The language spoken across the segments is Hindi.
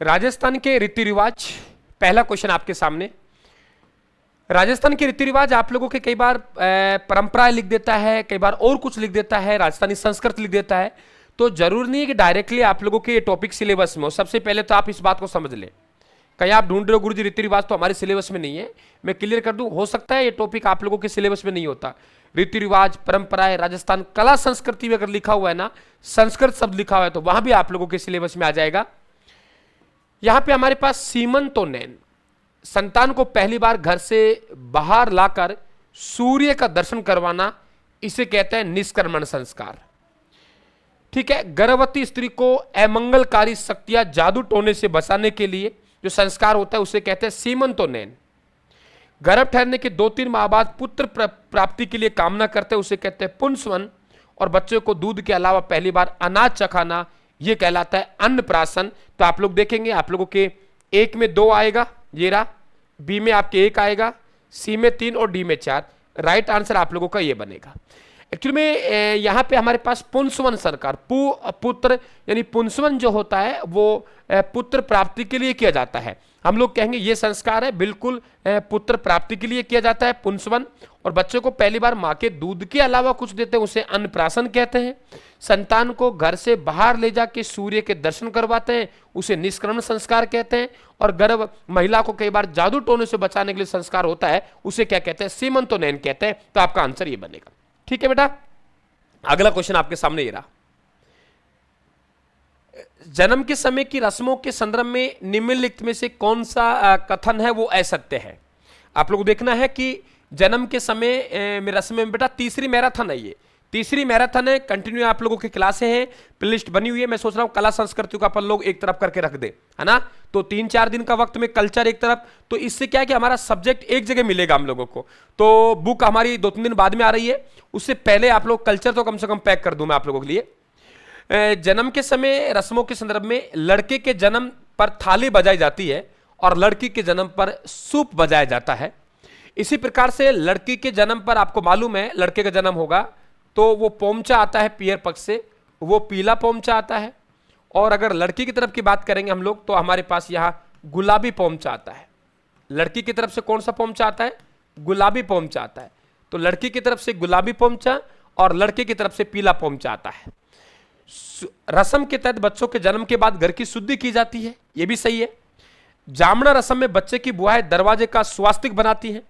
राजस्थान के रीति रिवाज, पहला क्वेश्चन आपके सामने। राजस्थान के रीति रिवाज आप लोगों के कई बार परंपराएं लिख देता है, कई बार और कुछ लिख देता है, राजस्थानी संस्कृत लिख देता है। तो जरूरी नहीं है कि डायरेक्टली आप लोगों के टॉपिक सिलेबस में हो। सबसे पहले तो आप इस बात को समझ लें, कहीं आप ढूंढ रहे हो गुरुजी रीति रिवाज तो हमारे सिलेबस में नहीं है। मैं क्लियर कर दूं, हो सकता है ये टॉपिक आप लोगों के सिलेबस में नहीं होता। रीति रिवाज, परंपराएं, राजस्थान कला संस्कृति में अगर लिखा हुआ है ना, संस्कृत शब्द लिखा हुआ है, तो वहां भी आप लोगों के सिलेबस में आ जाएगा। यहां पे हमारे पास सीमंतोन्नयन, संतान को पहली बार घर से बाहर लाकर सूर्य का दर्शन करवाना, इसे कहते हैं निष्क्रमण संस्कार। ठीक है, गर्भवती स्त्री को अमंगलकारी शक्तियां, जादू टोने से बचाने के लिए जो संस्कार होता है उसे कहते हैं सीमंतोन्नयन। गर्भ ठहरने के 2-3 माह बाद पुत्र प्राप्ति के लिए कामना करते हैं, उसे कहते हैं पुंसवन। और बच्चों को दूध के अलावा पहली बार अनाज चखाना, यह कहलाता है अन्नप्राशन। तो आप लोग देखेंगे, आप लोगों के एक में 2 आएगा, ये रहा, बी में आपके 1 आएगा, सी में 3 और डी में 4। राइट आंसर आप लोगों का ये बनेगा। एक्चुअली में यहाँ पे हमारे पास पुंसवन सरकार, पुत्र यानी पुंसवन जो होता है वो पुत्र प्राप्ति के लिए किया जाता है। हम लोग कहेंगे ये संस्कार है बिल्कुल पुत्र प्राप्ति के लिए किया जाता है, पुंसवन। और बच्चों को पहली बार माँ के दूध के अलावा कुछ देते हैं, उसे अन्नप्राशन कहते हैं। संतान को घर से बाहर ले जाके सूर्य के दर्शन करवाते हैं, उसे निष्क्रमण संस्कार कहते हैं। और गर्भ महिला को कई बार जादू टोने से बचाने के लिए संस्कार होता है, उसे क्या कहते हैं, सीमंतोन्नयन कहते हैं। तो आपका आंसर ये बनेगा। ठीक है बेटा, अगला क्वेश्चन आपके सामने ये रहा। जन्म के समय की रस्मों के संदर्भ में निम्नलिखित में से कौन सा कथन है वो असत्य है। आप लोग देखना है कि जन्म के समय में रस्में में बेटा तीसरी मैराथन है, ये तीसरी मैराथन है। कंटिन्यू आप लोगों की क्लासें हैं, प्लेलिस्ट बनी हुई है। मैं सोच रहा हूं कला संस्कृति को अपन लोग एक तरफ करके रख दे, है ना। तो 3-4 दिन का वक्त में कल्चर एक तरफ, तो इससे क्या है कि हमारा सब्जेक्ट एक जगह मिलेगा हम लोगों को। तो बुक हमारी 2-3 दिन बाद में आ रही है, उससे पहले आप लोग कल्चर तो कम से कम पैक कर दूं मैं आप लोगों के लिए। जन्म के समय रस्मों के संदर्भ में लड़के के जन्म पर थाली बजाई जाती है और लड़की के जन्म पर सूप बजाया जाता है। इसी प्रकार से लड़की के जन्म पर आपको मालूम है लड़के का जन्म होगा तो वो पोमचा आता है पियर पक्ष से, वो पीला पोमचा आता है। और अगर लड़की की तरफ की बात करेंगे हम लोग तो हमारे पास यहाँ गुलाबी पोमचा आता है। लड़की की तरफ से कौन सा पोमचा आता है, गुलाबी पोमचा आता है। तो लड़की की तरफ से गुलाबी पोमचा और लड़के की तरफ से पीला पोमचा आता है। रस्म के तहत बच्चों के जन्म के बाद घर की शुद्धि की जाती है, यह भी सही है। जामना रस्म में बच्चे की बुआएं दरवाजे का स्वास्तिक बनाती है।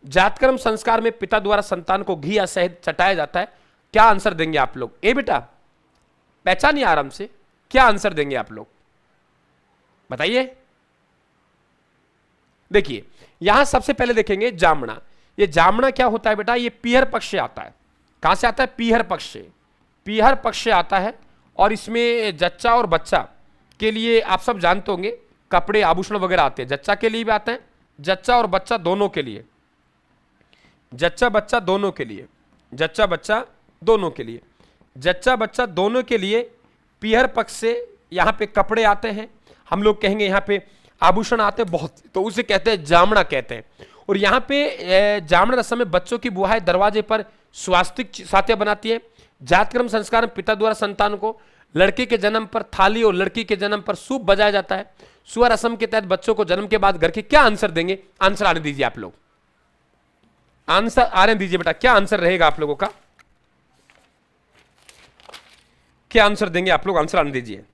जातकर्म संस्कार में पिता द्वारा संतान को घी या शहद चटाया जाता है। क्या आंसर देंगे आप लोग? ए बेटा पहचानिए आराम से, क्या आंसर देंगे आप लोग बताइए। देखिए यहां सबसे पहले देखेंगे जामना। ये जामना क्या होता है बेटा, ये पीहर पक्ष से आता है। कहां से आता है? पीहर पक्ष से, पीहर पक्ष से आता है। और इसमें जच्चा और बच्चा के लिए आप सब जानते होंगे कपड़े आभूषण वगैरह आते हैं। जच्चा के लिए भी आते हैं, जच्चा और बच्चा दोनों के लिए, जच्चा बच्चा दोनों के लिए, जच्चा बच्चा दोनों के लिए, जच्चा बच्चा दोनों के लिए पीहर पक्ष से यहाँ पे कपड़े आते हैं। हम लोग कहेंगे यहाँ पे आभूषण आते हैं बहुत, तो उसे कहते हैं जामना कहते हैं। और यहाँ पे जामना रस्म में बच्चों की बुआएं दरवाजे पर स्वास्तिक साथियां बनाती है। जातकर्म संस्कार में पिता द्वारा संतान को लड़के के जन्म पर थाली और लड़की के जन्म पर सूप बजाया जाता है। सुअर रस्म के तहत बच्चों को जन्म के बाद घर के, क्या आंसर देंगे? आंसर आने दीजिए आप लोग, आंसर आने दीजिए बेटा, क्या आंसर रहेगा आप लोगों का? क्या आंसर देंगे आप लोग? आंसर आने दीजिए।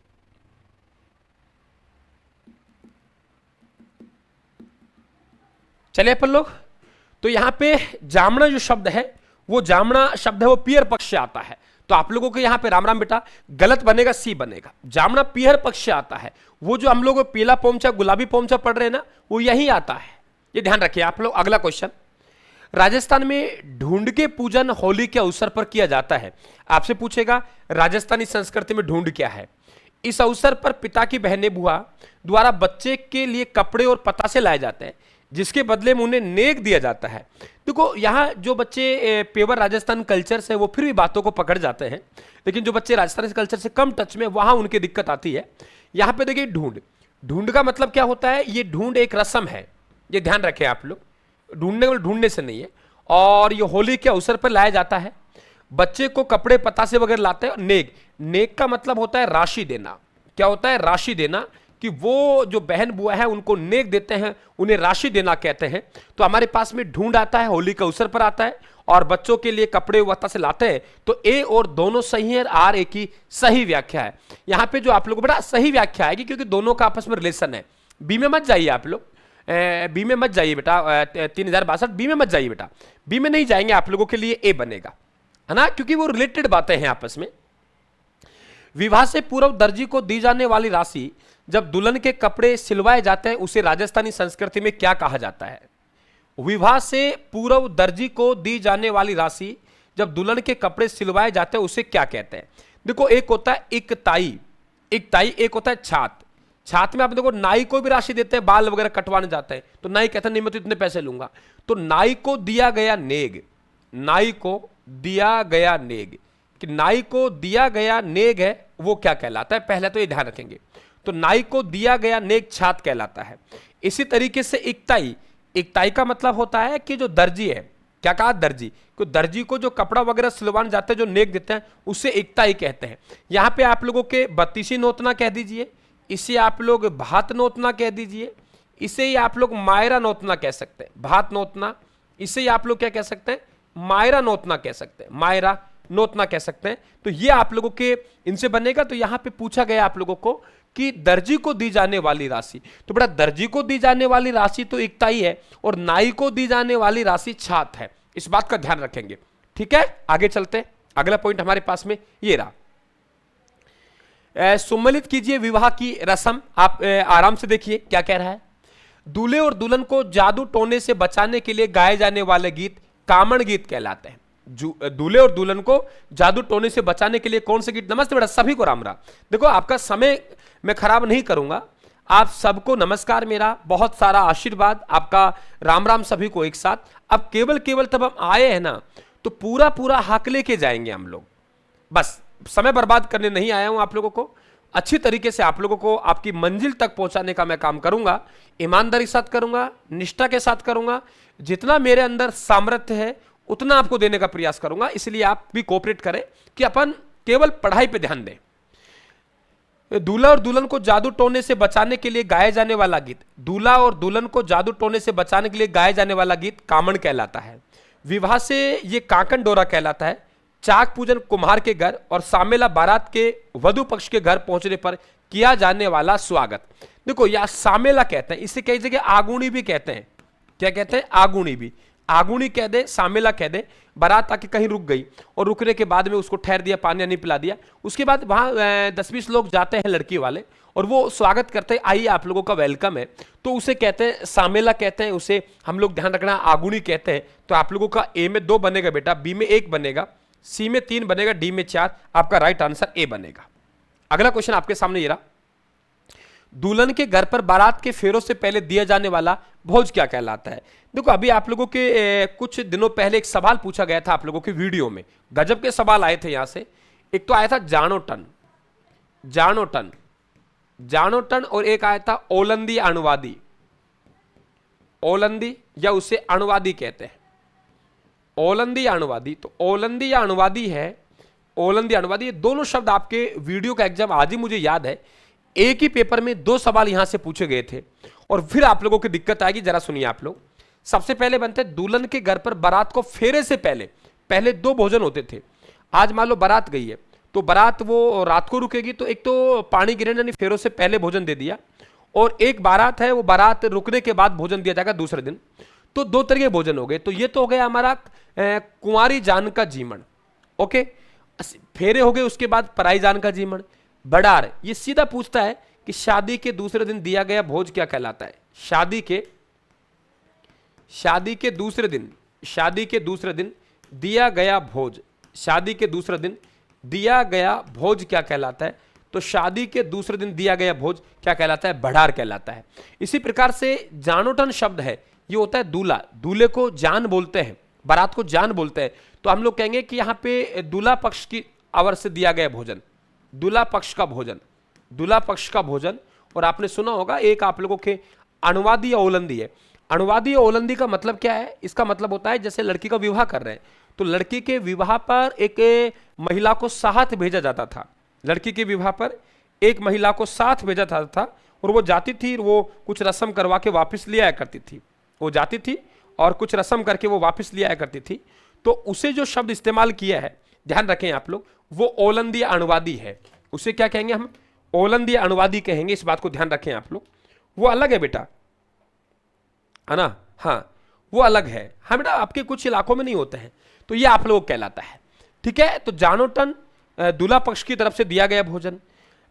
चलिए अपन लोग, तो यहां पे जामना जो शब्द है वो जामना शब्द है वो पीहर पक्ष से आता है। तो आप लोगों को यहां पे राम राम बेटा, गलत बनेगा, सी बनेगा। जामना पीहर पक्ष से आता है। वो जो हम लोग पीला पोमचा गुलाबी पोमचा पढ़ रहे हैं ना, वो यही आता है, ये ध्यान रखिए आप लोग। अगला क्वेश्चन, राजस्थान में ढूंढ के पूजन होली के अवसर पर किया जाता है। आपसे पूछेगा राजस्थानी संस्कृति में ढूंढ क्या है। इस अवसर पर पिता की बहने बुआ द्वारा बच्चे के लिए कपड़े और पतासे लाए जाते हैं, जिसके बदले में उन्हें नेक दिया जाता है। देखो यहाँ जो बच्चे पेवर राजस्थान कल्चर से वो फिर भी बातों को पकड़ जाते हैं, लेकिन जो बच्चे राजस्थानी कल्चर से कम टच में, वहां उनकी दिक्कत आती है। यहाँ पे देखिए ढूंढ, ढूंढ का मतलब क्या होता है? ये ढूंढ एक रस्म है, ये ध्यान रखें आप लोग। ढूंढने को ढूंढने से नहीं है। और ये होली के अवसर पर लाया जाता है। बच्चे को कपड़े पतासे वगैरह लाते हैं। नेक, नेक का मतलब होता है राशि देना। क्या होता है? राशि देना, कि वो जो बहन बुआ है उनको नेक देते हैं, उन्हें राशि देना कहते हैं। तो हमारे पास में ढूंढ आता है, होली के अवसर पर आता है, और बच्चों के लिए कपड़े वत्ता से लाते हैं। तो ए और दोनों सही है, आर ए की सही व्याख्या है। यहां पे जो आप लोग बड़ा सही व्याख्या आएगी, क्योंकि दोनों का आपस में रिलेशन है। बी में मत जाइए आप लोग, बी में मत जाइए बेटा, 3062 बी में मत जाइए बेटा, बी में नहीं जाएंगे, आप लोगों के लिए ए बनेगा, है ना, क्योंकि वो रिलेटेड बातें हैं आपस में। विवाह से पूर्व दर्जी को दी जाने वाली राशि जब दुल्हन के कपड़े सिलवाए जाते हैं उसे राजस्थानी संस्कृति में क्या कहा जाता है? विवाह से पूर्व दर्जी को दी जाने वाली राशि जब दुल्हन के कपड़े सिलवाए जाते हैं उसे क्या कहते हैं? देखो, एक होता है इकताई, एक होता है छात। छात में आप देखो नाई को भी राशि देते हैं, बाल वगैरह कटवाने जाते हैं, तो नाई कहता है नहीं मैं तो इतने पैसे लूंगा। तो नाई को दिया गया नेग, नाई को दिया गया नेग, कि नाई को दिया गया नेग है वो क्या कहलाता है? पहले तो ये ध्यान रखेंगे। तो नाई को दिया गया नेग छात कहलाता है। इसी तरीके से इकताई, इकताई का मतलब होता है कि जो दर्जी है, क्या कहा? दर्जी को, दर्जी को जो कपड़ा वगैरह सिलवाने जाते हैं, जो नेक देते हैं, उसे इकताई कहते हैं। यहां पे आप लोगों के बत्तीसी नोतना कह दीजिए, इसे आप लोग भात नोतना कह दीजिए, इसे ही आप लोग मायरा नोतना कह सकते हैं। भात नोतना, इसे ही आप लोग क्या कह सकते हैं? मायरा नोतना कह सकते हैं, मायरा नोतना कह सकते हैं। तो ये आप लोगों के इनसे बनेगा। तो यहां पे पूछा गया आप लोगों को कि दर्जी को दी जाने वाली राशि, तो बेटा दर्जी को दी जाने वाली राशि तो इकताई है, और नाई को दी जाने वाली राशि छात है। इस बात का ध्यान रखेंगे, ठीक है। आगे चलते हैं, अगला पॉइंट हमारे पास में ये रहा। सुम्मिलित कीजिए विवाह की रस्म। आप आराम से देखिए क्या कह रहा है। दूल्हे और दुल्हन को जादू टोने से बचाने के लिए गाए जाने वाले गीत कामण गीत कहलाते हैं। दूल्हे और दुल्हन को जादू टोने से बचाने के लिए कौन से गीत? नमस्ते बेटा, सभी को राम राम। देखो, आपका समय मैं खराब नहीं करूंगा, आप सबको नमस्कार, मेरा बहुत सारा आशीर्वाद, आपका राम राम सभी को एक साथ। अब केवल तब हम आए हैं ना, तो पूरा हक लेके जाएंगे हम लोग। बस समय बर्बाद करने नहीं आया हूं, आप लोगों को अच्छी तरीके से आप लोगों को आपकी मंजिल तक पहुंचाने का मैं काम करूंगा। ईमानदारी के साथ करूंगा, निष्ठा के साथ करूंगा, जितना मेरे अंदर सामर्थ्य है उतना आपको देने का प्रयास करूंगा। इसलिए आप भी कोऑपरेट करें कि अपन केवल पढ़ाई पे ध्यान दें। दूल्हा और दुल्हन को जादू टोने से बचाने के लिए गाए जाने वाला गीत, दूल्हा और दुल्हन को जादू टोने से बचाने के लिए गाए जाने वाला गीत कामण कहलाता है। विवाह से ये काकन डोरा कहलाता है। चाक पूजन कुम्हार के घर और सामेला बारात के वधु पक्ष के घर पहुंचने पर किया जाने वाला स्वागत। देखो, यह सामेला कहते हैं, इसे कई जगह आगुनी भी कहते हैं। क्या कहते हैं? आगुनी भी, आगुनी कह दे, सामेला कह दे। बारात आके कहीं रुक गई और रुकने के बाद में उसको ठहर दिया, पानी नहीं पिला दिया, उसके बाद वहां 10-20 लोग जाते हैं लड़की वाले और वो स्वागत करते हैं, आइए आप लोगों का वेलकम है, तो उसे कहते हैं सामेला कहते हैं। उसे हम लोग ध्यान रखना आगुनी कहते हैं। तो आप लोगों का ए में 2 बनेगा बेटा, बी में 1 बनेगा, सी में 3 बनेगा, डी में 4। आपका राइट आंसर ए बनेगा। अगला क्वेश्चन आपके सामने ये रहा। दुल्हन के घर पर बारात के फेरों से पहले दिया जाने वाला भोज क्या कहलाता है? देखो, अभी आप लोगों के कुछ दिनों पहले एक सवाल पूछा गया था आप लोगों के वीडियो में, गजब के सवाल आए थे यहां से। एक तो आया था जानोटन, जानोटन, जानोटन, और एक आया था ओलंदी अणुवादी, ओलंदी या उसे अणुवादी कहते हैं, ओलंदी अणुवादी। तो ओलंदी या अणुवादी है, ओलंदी अणुवादी, ये दोनों शब्द आपके वीडियो का एग्जाम आज ही मुझे याद है, एक ही पेपर में 2 सवाल यहां से पूछे गए थे। और फिर आप लोगों की दिक्कत आएगी, जरा सुनिए आप लोग। सबसे पहले बनते दुल्हन के घर पर बारात को फेरे से पहले 2 भोजन होते थे। आज मान लो बारात गई है, तो बारात वो रात को रुकेगी, तो एक तो पानी गिरने यानी फेरों से पहले भोजन दे दिया, और एक बारात है वो बारात रुकने के बाद भोजन दिया जाएगा दूसरे दिन। तो 2 तरह के भोजन हो गए। तो ये तो हो गया हमारा कुंवारी जान का जीवन, ओके। फेरे हो गए, उसके बाद पराई जान का जीवन। बड़ार ये सीधा पूछता है कि शादी के दूसरे दिन दिया गया भोज क्या कहलाता है? शादी के दूसरे दिन, शादी के दूसरे दिन दिया गया भोज, शादी के दूसरे दिन दिया गया भोज क्या कहलाता है? तो शादी के दूसरे दिन दिया गया भोज क्या कहलाता है? बढ़ार कहलाता है। इसी प्रकार से जानोटन शब्द है, ये होता है दूल्हा, दूल्हे को जान बोलते हैं, बारात को जान बोलते हैं। तो हम लोग कहेंगे कि यहाँ पे दूल्हा पक्ष की ओर से दिया गया भोजन, दूल्हा पक्ष का भोजन, दूल्हा पक्ष का भोजन। और आपने सुना होगा एक आप लोगों के अणुवादी या ओलंदी है। अणुवादी या ओलंदी का मतलब क्या है? इसका मतलब होता है जैसे लड़की का विवाह कर रहे हैं, तो लड़की के विवाह पर एक महिला को साथ भेजा जाता था, लड़की के विवाह पर एक महिला को साथ भेजा था और वो जाती थी, वो कुछ रस्म करवा के वापस ले आया करती थी। वो जाती थी और कुछ रस्म करके वो वापस ले आया करती थी। तो उसे जो शब्द इस्तेमाल किया है, ध्यान रखें आप लोग, वो ओलंदी अनुवादी है। उसे क्या कहेंगे हम? ओलंदी अनुवादी कहेंगे। इस बात को ध्यान रखें आप लोग। वो अलग है बेटा, है ना? हाँ, वो अलग है। हाँ बेटा, आपके कुछ इलाकों में नहीं होते हैं, तो ये आप लोगों को कहलाता है। ठीक है, तो जानोटन दूल्हा पक्ष की तरफ से दिया गया भोजन,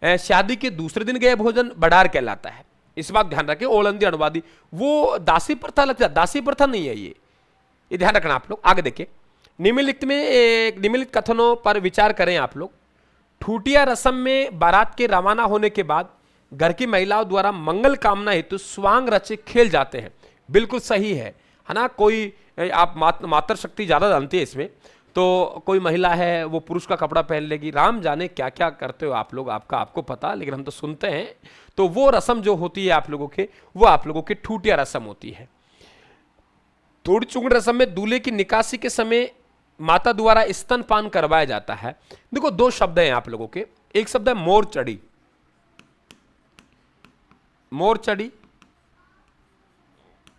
शादी के दूसरे दिन गया भोजन बडार कहलाता है। इस बात ध्यान रखें। ओलंदी अनुवादी वो दासी प्रथा लगता है, दासी प्रथा नहीं है ये ध्यान रखना आप लोग। आगे देखिए, निम्नलिखित कथनों पर विचार करें आप लोग। ठूटिया रस्म में बारात के रवाना होने के बाद घर की महिलाओं द्वारा मंगल कामना हेतु स्वांग रचे खेल जाते हैं। बिल्कुल सही है ना? कोई आप मातृ शक्ति ज्यादा जानती है इसमें, तो कोई महिला है वो पुरुष का कपड़ा पहन लेगी, राम जाने क्या क्या करते हो आप लोग, आपको पता, लेकिन हम तो सुनते हैं। तो वो रस्म जो होती है आप लोगों के, वो आप लोगों की ठूटिया रस्म होती है। तोड़ चुंगड़ रस्म में दूल्हे की निकासी के समय माता द्वारा स्तनपान करवाया जाता है। देखो, दो शब्द हैं आप लोगों के। एक शब्द है मोर चढ़ी, मोर चढ़ी,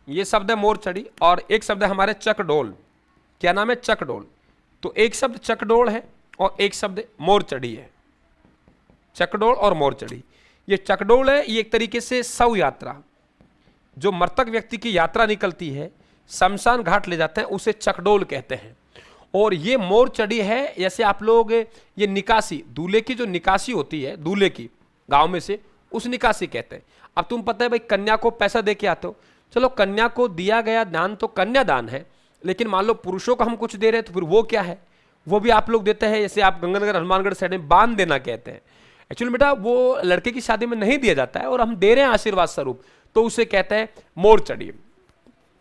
ये शब्द है मोर चढ़ी, और एक शब्द है हमारे चकडोल। क्या नाम है? चकडोल। तो एक शब्द चकडोल है और एक शब्द मोर चढ़ी है। चकडोल और मोर चढ़ी। ये चकडोल है, ये एक तरीके से शव यात्रा, जो मृतक व्यक्ति की यात्रा निकलती है, शमशान घाट ले जाते हैं, उसे चकडोल कहते हैं। और ये मोर चढ़ी है, जैसे आप लोग ये निकासी, दूल्हे की जो निकासी होती है दूल्हे की गांव में से, उस निकासी कहते हैं। अब तुम पता है भाई, कन्या को पैसा दे के आते हो, चलो कन्या को दिया गया दान तो कन्यादान है, लेकिन मान लो पुरुषों को हम कुछ दे रहे हैं तो फिर वो क्या है? वो भी आप लोग देते हैं। जैसे आप गंगानगर हनुमानगढ़ साइड में बांध देना कहते हैं। एक्चुअली बेटा वो लड़के की शादी में नहीं दिया जाता है और हम दे रहे हैं आशीर्वाद स्वरूप, तो उसे कहते हैं मोर चढ़ी।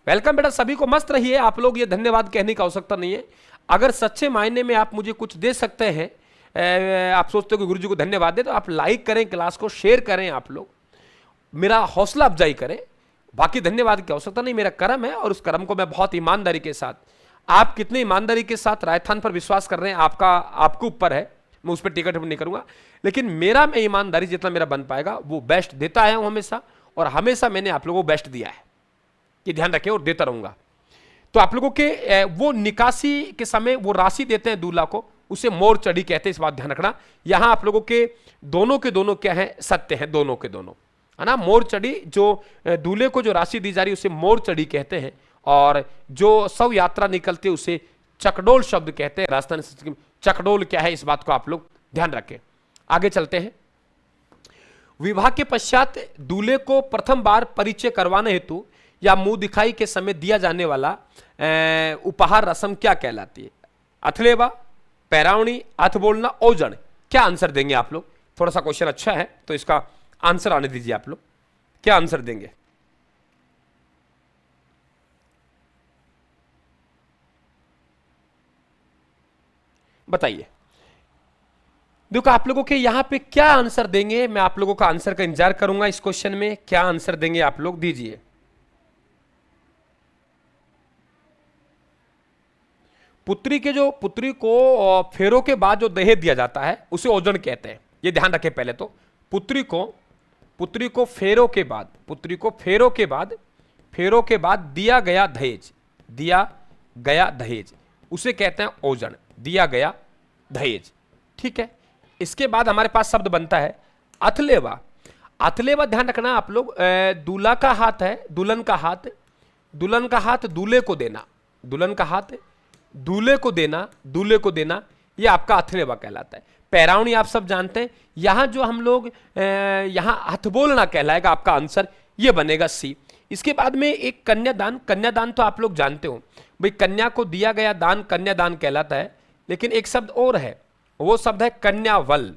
वेलकम बेटा, सभी को मस्त रहिए आप लोग, ये धन्यवाद कहने की आवश्यकता नहीं है। अगर सच्चे मायने में आप मुझे कुछ दे सकते हैं, आप सोचते हो कि गुरुजी को धन्यवाद दे, तो आप लाइक करें, क्लास को शेयर करें, आप लोग मेरा हौसला अफजाई करें। बाकी धन्यवाद की आवश्यकता नहीं, मेरा कर्म है और उस कर्म को मैं बहुत ईमानदारी के साथ, आप कितनी ईमानदारी के साथ राजस्थान पर विश्वास कर रहे हैं आपके ऊपर है, मैं उस पर टिकट नहीं करूंगा, लेकिन मैं ईमानदारी जितना मेरा बन पाएगा वो बेस्ट देता आया हूं हमेशा, और हमेशा मैंने आप लोगों को बेस्ट दिया है, ये ध्यान रखें, और देता रहूंगा। तो आप लोगों के वो निकासी के समय वो राशि देते हैं दूल्हा को, उसे मोर चढ़ी कहते हैं। इस बात ध्यान रखना। यहां आप लोगों के दोनों क्या है? सत्य है, दोनों के दोनों, है ना? मोर चढ़ी, जो दूल्हे को जो राशि दी जा रही है उसे मोर चढ़ी कहते हैं, और जो शव यात्रा निकलती है उसे चकडोल शब्द कहते हैं। राजस्थान संस्कृति में चकडोल क्या है, इस बात को आप लोग ध्यान रखें। आगे चलते हैं। विवाह के पश्चात दूल्हे को प्रथम बार परिचय करवाने हेतु या मुंह दिखाई के समय दिया जाने वाला उपहार रस्म क्या कहलाती है? अथलेवा, पैरावणी, अथ बोलना, ओजन। क्या आंसर देंगे आप लोग? थोड़ा सा क्वेश्चन अच्छा है तो इसका आंसर आने दीजिए आप लोग। क्या आंसर देंगे? बताइए। देखो आप लोगों के यहां पे क्या आंसर देंगे, मैं आप लोगों का आंसर का इंतजार करूंगा। इस क्वेश्चन में क्या आंसर देंगे आप लोग, दीजिए। पुत्री को फेरों के बाद जो दहेज दिया जाता है उसे ओजन कहते हैं, ये ध्यान रखें। पहले तो पुत्री को फेरों के बाद दिया गया दहेज उसे कहते हैं ओजन, दिया गया दहेज। ठीक है, इसके बाद हमारे पास शब्द बनता है अथलेवा। अथलेवा ध्यान रखना आप लोग, दूल्हा का हाथ है, दुल्हन का हाथ दूल्हे को देना, दुल्हन का हाथ दूल्हे को देना, ये आपका अथलेवा कहलाता है। पैरावणी आप सब जानते हैं। यहां जो हम लोग यहां हथ बोलना कहलाएगा आपका आंसर, ये बनेगा सी। इसके बाद में एक कन्यादान तो आप लोग जानते हो भाई, कन्या को दिया गया दान कन्यादान कहलाता है। लेकिन एक शब्द और है, वो शब्द है कन्यावल।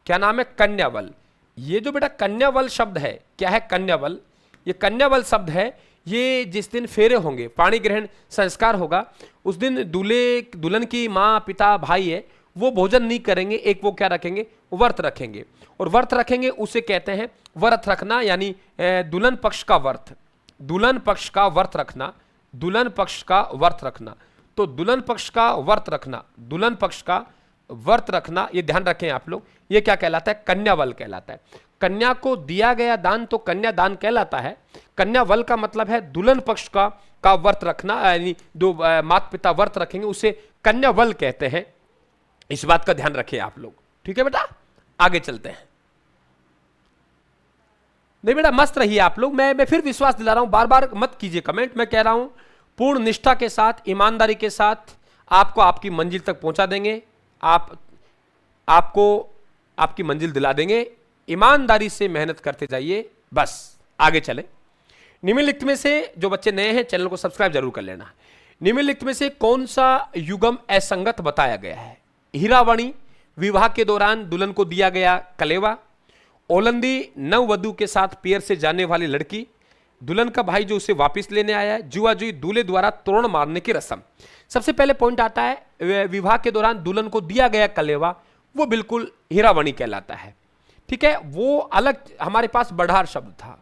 क्या नाम है? कन्यावल। ये जो बेटा कन्यावल शब्द है, क्या है कन्यावल? ये कन्यावल शब्द है, ये जिस दिन फेरे होंगे, पाणी ग्रहण संस्कार होगा, उस दिन दुल्हन की माँ, पिता, भाई है, वो भोजन नहीं करेंगे। एक वो क्या रखेंगे? व्रत रखेंगे, और व्रत रखेंगे उसे कहते हैं व्रत रखना, यानी दुल्हन पक्ष का व्रत, दुल्हन पक्ष का व्रत रखना। तो दुल्हन पक्ष का वर्त रखना, ये ध्यान रखें आप लोग, ये क्या कहलाता है? कन्यावल कहलाता है। कन्या को दिया गया दान तो कन्यादान कहलाता है। कन्यावल का मतलब है दुल्हन पक्ष का व्रत रखना, यानी जो माता पिता व्रत रखेंगे उसे कन्यावल कहते हैं। इस बात का ध्यान रखिए आप लोग, ठीक है बेटा। आगे चलते हैं। नहीं बेटा, मस्त रहिए आप लोग। मैं फिर विश्वास दिला रहा हूं, बार बार मत कीजिए कमेंट। मैं कह रहा हूं पूर्ण निष्ठा के साथ, ईमानदारी के साथ आपको आपकी मंजिल तक पहुंचा देंगे। आपको आपकी मंजिल दिला देंगे। ईमानदारी से मेहनत करते जाइए, बस आगे चले। निम्नलिखित में से, जो बच्चे नए हैं चैनल को सब्सक्राइब जरूर कर लेना। निम्नलिखित में से कौन सा युगम असंगत बताया गया है? हीरावाणी, विवाह के दौरान दुल्हन को दिया गया कलेवा, ओलंदी नववधु के साथ पियर से जाने वाली लड़की, दुल्हन का भाई जो उसे वापस लेने आया है, जुआजुई दूल्हे द्वारा तोरण मारने की रस्म। सबसे पहले पॉइंट आता है विवाह के दौरान दुल्हन को दिया गया कलेवा, वो बिल्कुल हीरावाणी कहलाता है, ठीक है। वो अलग हमारे पास बढ़ार शब्द था।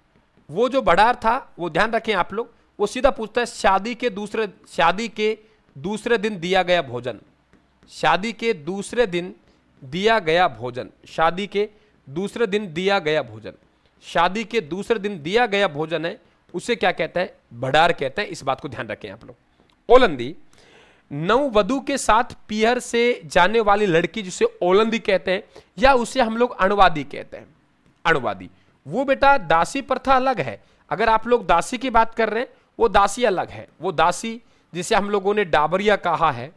वो जो बढ़ार था वो ध्यान रखें आप लोग, वो सीधा पूछता है शादी के दूसरे दिन दिया गया भोजन। शादी के दूसरे दिन दिया गया भोजन, शादी के दूसरे दिन दिया गया भोजन, शादी के दूसरे दिन दिया गया भोजन है, उसे क्या कहते हैं? बढ़ार कहते हैं। इस बात को ध्यान रखें आप लोग। ओलंदी, नववधु के साथ पीहर से जाने वाली लड़की जिसे ओलंदी कहते हैं, या उसे हम लोग अणवादी कहते हैं। अणवादी वो बेटा दासी प्रथा अलग है। अगर आप लोग दासी की बात कर रहे हैं, वो दासी अलग है। वो दासी जिसे हम लोगों ने डाबरिया कहा है,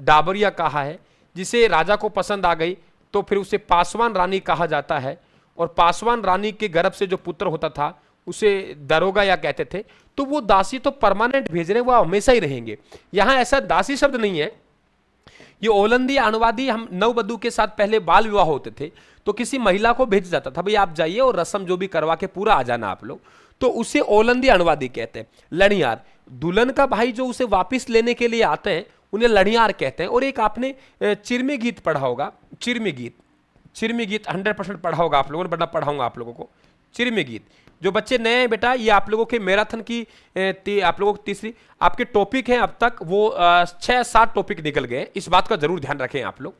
डाबरिया कहा है, जिसे राजा को पसंद आ गई तो फिर उसे पासवान रानी कहा जाता है। और पासवान रानी के गर्भ से जो पुत्र होता था उसे दरोगा या कहते थे। तो वो दासी तो परमानेंट भेज रहे हैं, वो हमेशा ही रहेंगे। यहां ऐसा दासी शब्द नहीं है। ये ओलंदी अणवादी, हम नववधु के साथ पहले बाल विवाह होते थे तो किसी महिला को भेज जाता था, भाई आप जाइए और रस्म जो भी करवा के पूरा आ जाना आप लोग, तो उसे ओलंदी अणवादी कहते हैं। लड़ियार, दुल्हन का भाई जो उसे वापिस लेने के लिए आते हैं उन्हें लड़ियार कहते हैं। और एक आपने चिरमी गीत पढ़ा होगा, चिरमी गीत 100% पढ़ा होगा आप लोगों ने, बड़ा पढ़ाऊंगा आप लोगों को चिरमी गीत। जो बच्चे नए हैं बेटा, ये आप लोगों के मैराथन की आप लोगों को तीसरी आपके टॉपिक हैं, अब तक वो 6-7 टॉपिक निकल गए। इस बात का जरूर ध्यान रखें आप लोग।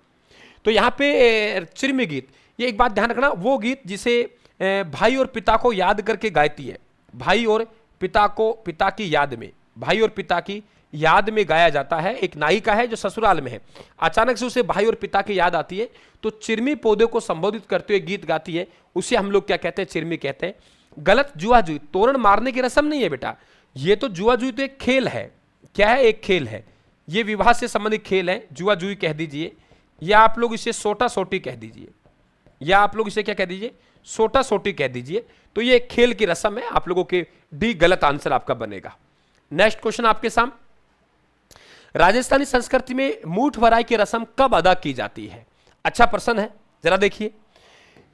तो यहाँ पे चिरमी गीत, ये एक बात ध्यान रखना, वो गीत जिसे भाई और पिता को याद करके गाती है। भाई और पिता की याद में, भाई और पिता की याद में गाया जाता है। एक नायिका है जो ससुराल में है, अचानक से उसे भाई और पिता की याद आती है तो चिरमी पौधे को संबोधित करते हुए गीत गाती है, उसे हम लोग क्या कहते हैं? चिरमी कहते हैं। गलत, जुआजुई, तोरण मारने की रस्म नहीं है बेटा। ये तो जुआजुई तो एक खेल है। क्या है? एक खेल है। ये विवाह से संबंधित खेल है, जुआजुई कह दीजिए, या आप लोग इसे सोटा सोटी कह दीजिए, या आप लोग इसे क्या कह दीजिए? सोटा सोटी कह दीजिए। तो ये एक खेल की रस्म है। आप लोगों के डी गलत आंसर आपका बनेगा। नेक्स्ट क्वेश्चन आपके सामने, राजस्थानी संस्कृति में मूठ भराई की रस्म कब अदा की जाती है? अच्छा प्रश्न है, जरा देखिए।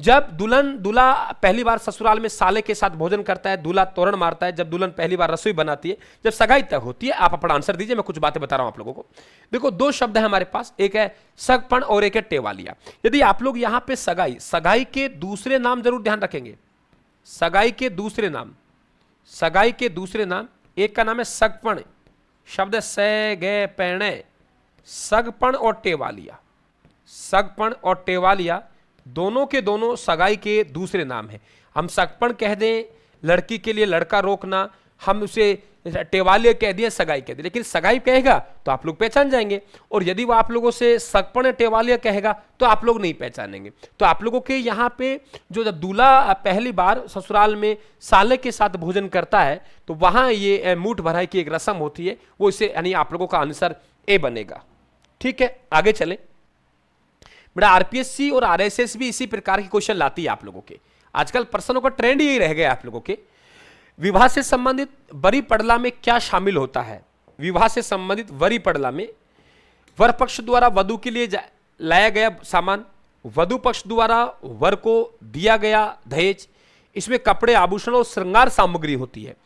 जब दूल्हा पहली बार ससुराल में साले के साथ भोजन करता है, दूल्हा तोरण मारता है, जब दुल्हन पहली बार रसोई बनाती है, जब सगाई तक होती है। आप अपना आंसर दीजिए, मैं कुछ बातें बता रहा हूं आप लोगों को। देखो, 2 शब्द है हमारे पास, एक है सगपण और एक है टेवालिया। यदि आप लोग यहां पे सगाई के दूसरे नाम जरूर ध्यान रखेंगे। सगाई के दूसरे नाम, एक का नाम है सगपण, शब्द से गे पैणे, सगपण और टेवालिया। सगपण और टेवालिया दोनों के दोनों सगाई के दूसरे नाम है। हम सगपण कह दें लड़की के लिए लड़का रोकना, हम उसे टेवालिया कह दिए, सगाई कह दिए, लेकिन सगाई कहेगा तो आप लोग पहचान जाएंगे। और यदि वो आप लोगों से सगपण टेवालिया कहेगा तो आप लोग नहीं पहचानेंगे। तो आप लोगों के यहाँ पे जो जब दूल्हा पहली बार ससुराल में साले के साथ भोजन करता है तो वहाँ ये मूठ भराई की एक रस्म होती है, वो इसे यानी आप लोगों का आंसर ए बनेगा। ठीक है, आगे चले बेटा। आरपीएससी और आरएसएस भी इसी प्रकार के क्वेश्चन लाती है आप लोगों के। आजकल प्रश्नों का ट्रेंड यही रह गया आप लोगों के। विवाह से संबंधित वरी पड़ला में क्या शामिल होता है? विवाह से संबंधित वरी पड़ला में वर पक्ष द्वारा वधु के लिए लाया गया सामान, वधु पक्ष द्वारा वर को दिया गया दहेज, इसमें कपड़े, आभूषण और श्रृंगार सामग्री होती है।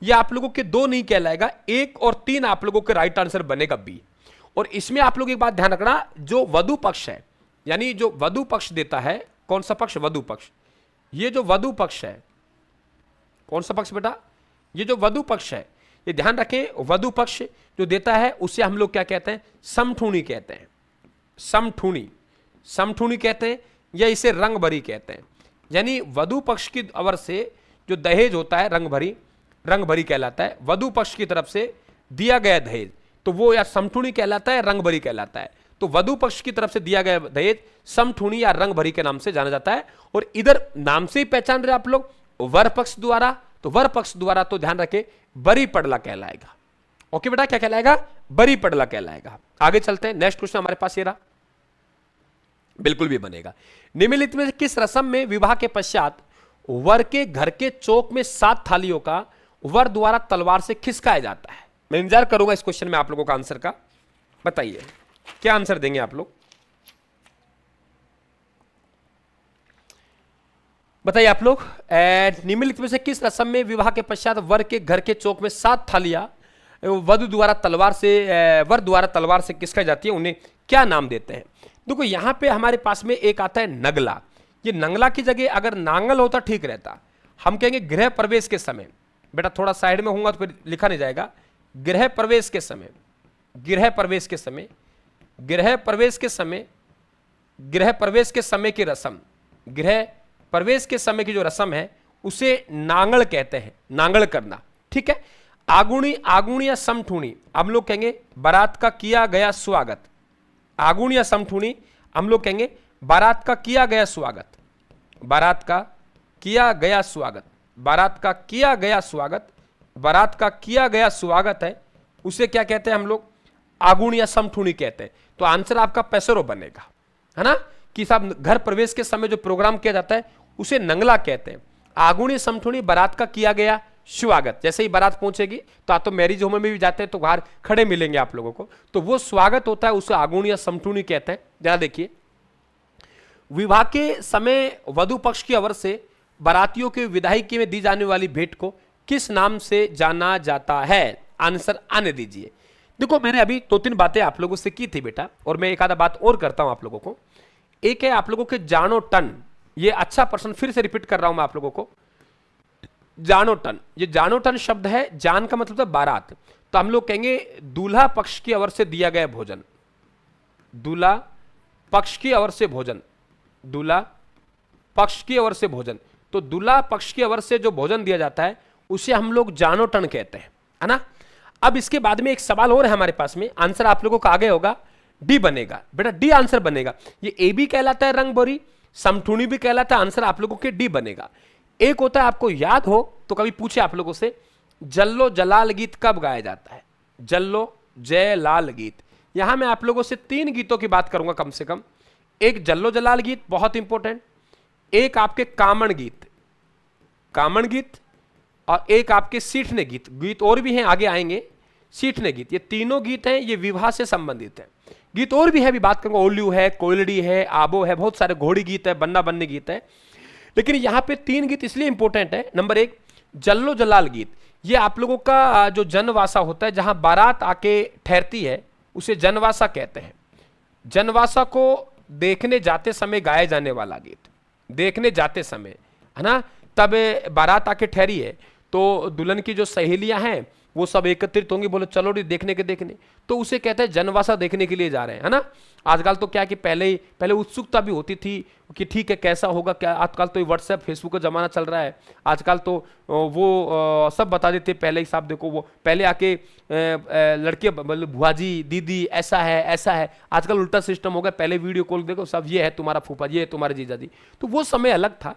यह आप लोगों के 2 नहीं कहलाएगा, 1 और 3 आप लोगों के राइट आंसर बनेगा बी। और इसमें आप लोग एक बात ध्यान रखना, जो वधु पक्ष है, यानी जो वधु पक्ष देता है, कौन सा पक्ष? वधु पक्ष। ये जो वधु पक्ष है, कौन सा पक्ष बेटा? ये जो वधु पक्ष है, ये ध्यान रखें, वधु पक्ष जो देता है उसे हम लोग क्या कहते हैं? समठूणी कहते हैं। समठूणी, समठूणी कहते हैं या इसे रंग भरी कहते हैं। यानी वधु पक्ष की ओर से जो दहेज होता है रंग भरी कहलाता है। वधु पक्ष की तरफ से दिया गया दहेज तो वो या समठूणी कहलाता है, रंग भरी कहलाता है। तो वधु पक्ष की तरफ से दिया गया दहेज समठूणी या रंग भरी के नाम से जाना जाता है। और इधर नाम से ही पहचान रहे आप लोग वर पक्ष द्वारा, तो वर पक्ष द्वारा तो ध्यान रखे बरी पड़ला कहलाएगा। ओके बेटा, क्या कहलाएगा? बरी पड़ला कहलाएगा। आगे चलते हैं, नेक्स्ट क्वेश्चन हमारे पास ये रहा, बिल्कुल भी बनेगा। निम्नलिखित में किस रस्म में विवाह के पश्चात वर के घर के चौक में 7 थालियों का वर द्वारा तलवार से खिसकाया जाता है? मैं इंतजार करूंगा इस क्वेश्चन में आप लोगों का आंसर का। बताइए क्या आंसर देंगे आप लोग, बताइए आप लोग। निम्नलिखित में से किस रस्म में विवाह के पश्चात वर के घर के चौक में 7 थालियां वर द्वारा तलवार से खिसकाई जाती है, उन्हें क्या नाम देते हैं? देखो यहां पे हमारे पास में एक आता है नगला। ये नंगला की जगह अगर नांगल होता ठीक रहता। हम कहेंगे गृह प्रवेश के समय, बेटा थोड़ा साइड में होऊंगा तो फिर लिखा नहीं जाएगा। गृह प्रवेश के समय की जो रस्म है उसे नांगल कहते हैं, नांगल करना, ठीक है। आगुणी या समठूणी हम लोग कहेंगे बारात का किया गया स्वागत। आगुणी या समठूणी हम लोग कहेंगे बारात का किया गया स्वागत। बारात का किया गया स्वागत है, उसे क्या कहते हैं हम लोग? आगुणी या समठूणी कहते हैं। तो आंसर आपका पैसरो बनेगा, है ना, कि साहब घर प्रवेश के समय जो प्रोग्राम किया जाता है उसे नंगला कहते हैं। आगुणी समठूणी बारात का किया गया स्वागत, जैसे ही बारात पहुंचेगी तो आप तो मैरिज होम में भी जाते हैं तो बाहर खड़े मिलेंगे आप लोगों को, तो वो स्वागत होता है, उसे आगुणी या समठूणी कहते हैं। ध्यान देखिए, विवाह के समय वधु पक्ष की ओर से बारातियों के विदाई में दी जाने वाली भेंट को किस नाम से जाना जाता है? आंसर आने दीजिए। देखो मैंने अभी 2-3 बातें आप लोगों से की थी बेटा, और मैं एक आधा बात और करता हूं आप लोगों को। एक है आप लोगों के जानो टन, ये अच्छा प्रश्न फिर से रिपीट कर रहा हूं मैं आप लोगों को। जानो टन, ये जानो टन शब्द है, जान का मतलब है बारात, तो हम लोग कहेंगे दूल्हा पक्ष की ओर से दिया गया भोजन। दूल्हा पक्ष की ओर से भोजन, दूल्हा पक्ष की ओर से भोजन, तो दूल्हा पक्ष की ओर से जो भोजन दिया जाता है उसे हम लोग जानो टन कहते हैं, है ना। अब इसके बाद में एक सवाल और है हमारे पास में, आंसर आप लोगों का आगे होगा, डी बनेगा बेटा, डी आंसर बनेगा। ये ए भी कहलाता है रंग बोरी, समठूणी भी कहलाता है, आंसर आप लोगों के डी बनेगा। एक होता है, आपको याद हो तो कभी पूछे आप लोगों से, जल्लो जलाल गीत कब गाया जाता है? जल्लो जय लाल गीत। यहां मैं आप लोगों से 3 गीतों की बात करूंगा कम से कम। एक जल्लो जलाल गीत बहुत इंपॉर्टेंट, एक आपके कामण गीत, और एक आपके सीठने गीत और भी हैं, आगे आएंगे। सीठने गीत, ये तीनों गीत हैं, ये विवाह से संबंधित है। गीत और भी है, अभी बात करूंगा, ओल्यू है, कोयलड़ी है, आबो है, बहुत सारे घोड़ी गीत है, बन्ना बन्नी गीत है। लेकिन यहां पे 3 गीत इसलिए इंपॉर्टेंट है। नंबर 1 जल्लो जलाल गीत, ये आप लोगों का जो जनवासा होता है, जहां बारात आके ठहरती है उसे जनवासा कहते हैं। जनवासा को देखने जाते समय गाए जाने वाला गीत, देखने जाते समय, है ना, तब बारात आके ठहरी है तो दुल्हन की जो सहेलियां हैं वो सब एकत्रित होंगी, बोले चलो डी देखने, तो उसे कहते हैं जनवासा देखने के लिए जा रहे हैं, है ना। आजकल तो क्या कि पहले उत्सुकता भी होती थी कि ठीक है कैसा होगा क्या, आजकल तो व्हाट्सएप फेसबुक का जमाना चल रहा है, आजकल तो वो सब बता देते पहले ही, साहब देखो वो पहले आके लड़के मतलब बुआ जी दीदी ऐसा है। आजकल उल्टा सिस्टम हो गया, पहले वीडियो कॉल देखो सब, ये है तुम्हारा फूफा, ये है तुम्हारे जीजा जी, तो वो समय अलग था।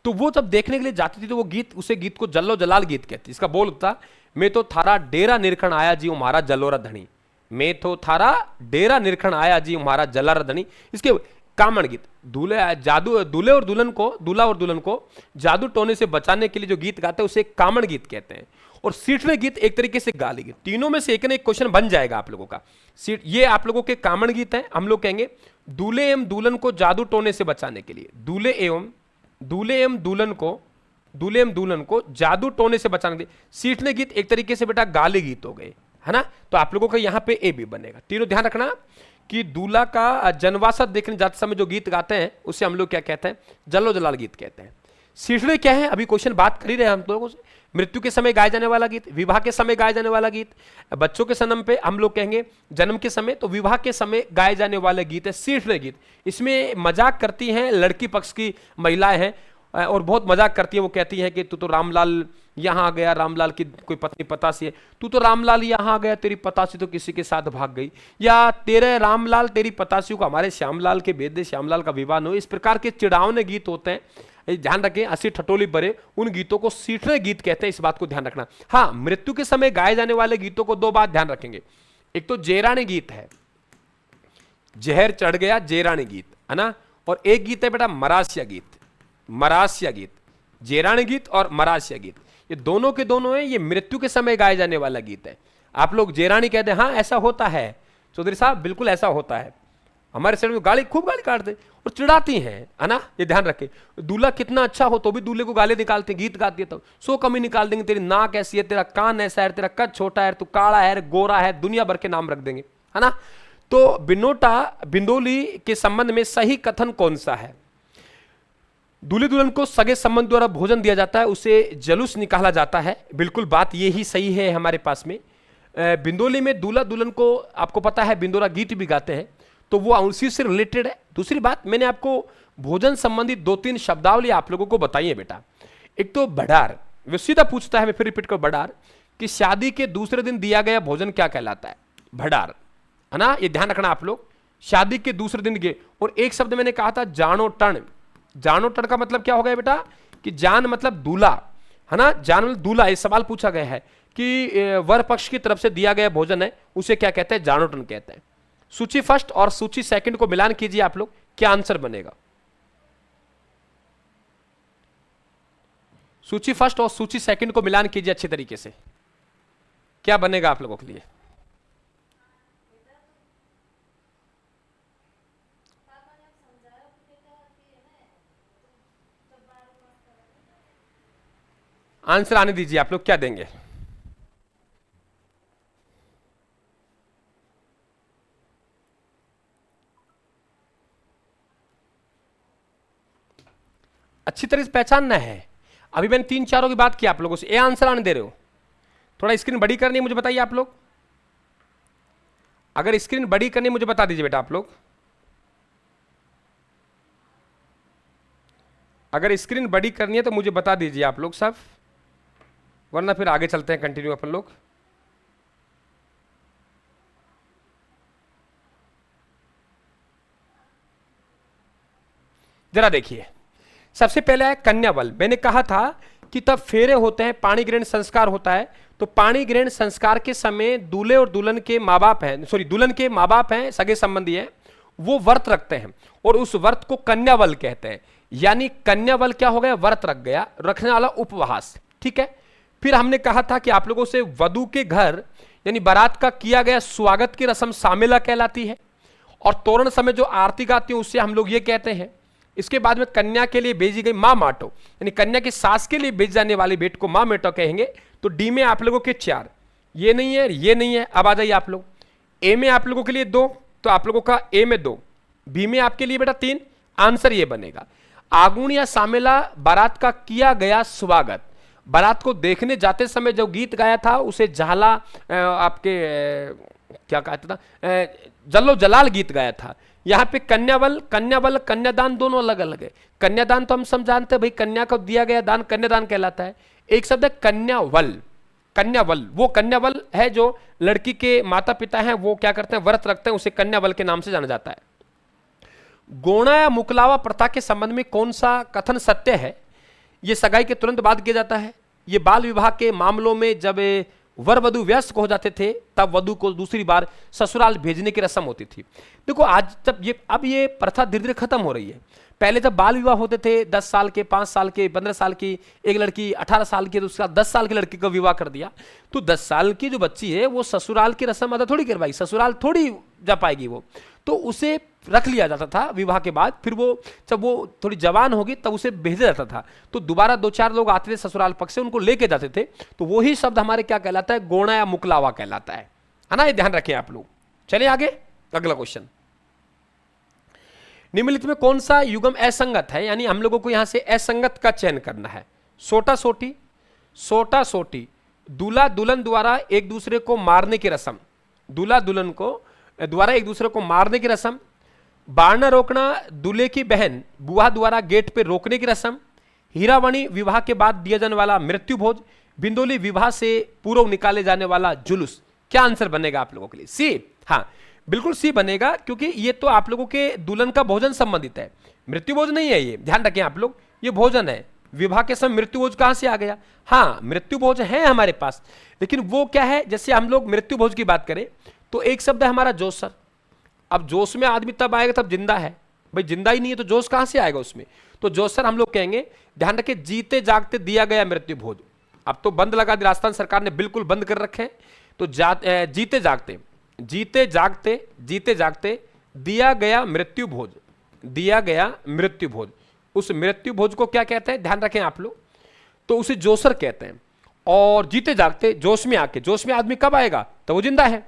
तो वो जब देखने के लिए जाती थी तो वो गीत, उसे गीत को जल्लो जलाल गीत कहती। इसका बोल था, मैं तो थारा डेरा निरखण आया जी हमारा जलोरा धनी, मैं तो थारा डेरा निरखण आया जी हमारा जलारा धनी। इसके कामण गीत, दूल्हा और दुल्हन को जादू टोने से बचाने के लिए जो गीत गाते हैं उसे कामण गीत कहते हैं। और सीठने गीत एक तरीके से गाली गीत। तीनों में से एक ना एक क्वेश्चन बन जाएगा आप लोगों का। ये आप लोगों के कामण गीत हैं, हम लोग कहेंगे दूल्हे एवं दुल्हन को जादू टोने से बचाने के लिए, दूल्हे एवं दुल्हन को जादू टोने से बचाने के लिए। सीठने गीत एक तरीके से बेटा गाली गीत हो गए, है ना। तो आप लोगों का यहां पे ए भी बनेगा। तीनों ध्यान रखना कि दूल्हा का जनवासा देखने जाते समय जो गीत गाते हैं उसे हम लोग क्या कहते हैं? जल्लो जलाल गीत कहते हैं। सीढ़ी क्या है, अभी क्वेश्चन बात कर ही रहे हैं हम लोगों से। मृत्यु के समय गाया जाने वाला गीत, विवाह के समय गाया जाने वाला गीत, बच्चों के जन्म पे हम लोग कहेंगे जन्म के समय, तो विवाह के समय गाए जाने वाले गीत है सीढ़ी गीत। इसमें मजाक करती हैं लड़की पक्ष की महिलाएं हैं और बहुत मजाक करती है। वो कहती है कि तू तो रामलाल यहाँ आ गया, रामलाल की कोई पत्नी पतासी है, तू तो रामलाल यहाँ आ गया, तेरी पतासी तो किसी के साथ भाग गई, या तेरे रामलाल तेरी पतासी को हमारे श्यामलाल के भेद दे, श्यामलाल का विवाह न हो। इस प्रकार के चिड़ावने गीत होते हैं, ध्यान रखें, अस्सी ठटोली बरे उन गीतों को सीठरे गीत कहते हैं, इस बात को ध्यान रखना। हाँ, मृत्यु के समय गाए जाने वाले गीतों को दो बात ध्यान रखेंगे, एक तो जेरानी गीत है, जहर चढ़ गया जेरानी गीत है ना, और एक गीत है बेटा मरासिया गीत। मरासिया गीत, जेरानी गीत और मरासिया गीत, ये दोनों के दोनों हैं, ये मृत्यु के समय गाए जाने वाला गीत है। आप लोग जेरानी कहते हैं, हाँ ऐसा होता है चौधरी साहब, बिल्कुल ऐसा होता है। हमारे शहर में गाली खूब गाली काटते और चिढ़ाती हैं, है ना, ये ध्यान रखें। दूल्हा कितना अच्छा हो तो भी दूल्हे को गाली निकालते, गीत गाती है तो सो कमी निकाल देंगे, तेरी नाक ऐसी है, तेरा कान ऐसा है, तेरा कद छोटा है, तू काला है, गोरा है, दुनिया भर के नाम रख देंगे, है ना। तो बिनोटा बिंदोली के संबंध में सही कथन कौन सा है? दूल्हे दुल्हन को सगे संबंध द्वारा भोजन दिया जाता है, उसे जलूस निकाला जाता है, बिल्कुल बात ये ही सही है हमारे पास में। बिंदोली में दूल्हा दुल्हन को आपको पता है बिंदोरा गीत भी गाते हैं, तो वो उसी से रिलेटेड है। दूसरी बात, मैंने आपको भोजन संबंधित दो तीन शब्दावली आप लोगों को बताई है बेटा। एक तो बड़ार, वो सीधा पूछता है, मैं फिर रिपीट करूं, बड़ार कि शादी के दूसरे दिन दिया गया भोजन क्या कहलाता है? भड़ार, है ना, ये ध्यान रखना आप लोग, शादी के दूसरे दिन के। और एक शब्द मैंने कहा था जानो टण। जानो टण का मतलब क्या हो गया बेटा कि जान मतलब दूल्हा, है ना, जान मतलब दूल्हा। ये सवाल पूछा गया है कि वर पक्ष की तरफ से दिया गया भोजन है, उसे क्या कहते हैं? जानो टण कहते हैं। सूची फर्स्ट और सूची सेकंड को मिलान कीजिए आप लोग, क्या आंसर बनेगा? सूची फर्स्ट और सूची सेकंड को मिलान कीजिए अच्छी तरीके से, क्या बनेगा आप लोगों के लिए? आंसर आने दीजिए आप लोग, क्या देंगे? अच्छी तरह से पहचानना है। अभी मैंने तीन चारों की बात की आप लोगों से, ए आंसर आने दे रहे हो? थोड़ा स्क्रीन बड़ी करनी है मुझे बताइए आप लोग, अगर स्क्रीन बड़ी करनी है मुझे बता दीजिए बेटा आप लोग, अगर स्क्रीन बड़ी करनी है तो मुझे बता दीजिए आप लोग सब, वरना फिर आगे चलते हैं कंटिन्यू अपन लोग। जरा देखिए, सबसे पहले है कन्यावल। मैंने कहा था कि तब फेरे होते हैं, पाणी ग्रहण संस्कार होता है, तो पाणी ग्रहण संस्कार के समय दूल्हे और दुल्हन के माँ बाप हैं, सॉरी दुल्हन के माँ बाप हैं, सगे संबंधी हैं, वो व्रत रखते हैं और उस व्रत को कन्यावल कहते हैं। यानी कन्यावल क्या हो गया? व्रत रख गया, रखने वाला उपवास, ठीक है। फिर हमने कहा था कि आप लोगों से वधू के घर यानी बारात का किया गया स्वागत की रस्म सामेला कहलाती है, और तोरण समय जो आरती गाती है उससे हम लोग ये कहते हैं। इसके बाद में कन्या के लिए भेजी गई माँ माटो, यानी कन्या की सास के लिए भेज जाने वाली भेंट को माँ माटो कहेंगे। तो डी में आप लोगों के 4, ये नहीं है, ये नहीं है। अब आ जाइए आप लोग, ए में आप लोगों के लिए 2, तो आप लोगों का ए में 2, बी में आपके लिए बेटा 3, आंसर ये बनेगा। आगुन या सामेला बारात का किया गया स्वागत, बारात को देखने जाते समय जो गीत गाया था उसे झाला आपके क्या कहता था, जल्लो जलाल गीत गाया था। यहाँ पे कन्यावल कन्यादान दोनों अलग अलग है। कन्यादान तो हम सब जानते हैं भाई, कन्या को दिया गया दान कन्यादान कहलाता है। एक शब्द है कन्यावल, कन्यावल वो कन्यावल है जो लड़की के माता पिता हैं वो क्या करते हैं? व्रत रखते हैं, उसे कन्यावल के नाम से जाना जाता है। गोणा या मुकलावा प्रथा के संबंध में कौन सा कथन सत्य है? ये सगाई के तुरंत बाद किया जाता है। ये बाल विवाह के मामलों में जब वर वधु व्यस्त हो जाते थे तब वधु को दूसरी बार ससुराल भेजने की रस्म होती थी। देखो आज तब अब ये प्रथा धीरे धीरे खत्म हो रही है। पहले जब बाल विवाह होते थे 10 साल के, 5 साल के, 15 साल की एक लड़की, 18 साल की, तो उसका 10 साल की लड़की का विवाह कर दिया, तो 10 साल की जो बच्ची है वो ससुराल की रस्म अदा थोड़ी करवाई, ससुराल थोड़ी जा पाएगी वो, तो उसे रख लिया जाता था विवाह के बाद। फिर वो जब वो थोड़ी जवान होगी तब उसे भेजा जाता था, तो दोबारा 2-4 लोग आते थे ससुराल पक्ष से, उनको लेके जाते थे। तो वही शब्द हमारे क्या कहलाता है? गोणा या मुकलावा कहलाता है ना, ये ध्यान रखें आप लोग। चलिए आगे, अगला क्वेश्चन। निम्नलिखित में कौन सा युग्म असंगत है, यानी हम लोगों को यहां से असंगत का चयन करना है। सोटा सोटी, सोटा सोटी, दूल्हा दुल्हन द्वारा एक दूसरे को मारने की रस्म, दूल्हा दुल्हन को द्वारा एक दूसरे को मारने की रस्म, बारना रोकना, दूल्हे की बहन बुआ द्वारा गेट पे रोकने की रस्म, हीरावाणी विवाह के बाद दिया जाने वाला मृत्यु भोज, बिंदोली विवाह से पूर्व निकाले जाने वाला जुलूस। क्या आंसर बनेगा आप लोगों के लिए? सी। हाँ बिल्कुल सी बनेगा, क्योंकि ये तो आप लोगों के दुल्हन का भोजन संबंधित है, मृत्यु भोज नहीं है ये, ध्यान रखें आप लोग, ये भोजन है। विवाह के समय मृत्यु भोज कहां से आ गया? हाँ मृत्यु भोज है हमारे पास, लेकिन वो क्या है, जैसे हम लोग मृत्यु भोज की बात करें तो एक शब्द है हमारा जोशर। अब जोश में आदमी तब आएगा तब जिंदा है, भाई जिंदा ही नहीं है तो जोश कहां से आएगा उसमें, तो जोशर हम लोग कहेंगे। ध्यान रखें, जीते जागते दिया गया मृत्यु भोज, अब तो बंद लगा दिया, राजस्थान सरकार ने बिल्कुल बंद कर रखे हैं, तो जीते जागते, जीते जागते, जीते जागते दिया गया मृत्यु भोज, दिया गया मृत्यु भोज, उस मृत्यु भोज को क्या कहते हैं, ध्यान रखें आप लोग, तो उसे जोशर कहते हैं। और जीते जागते जोश में आके, जोश में आदमी कब आएगा, तो वो जिंदा है,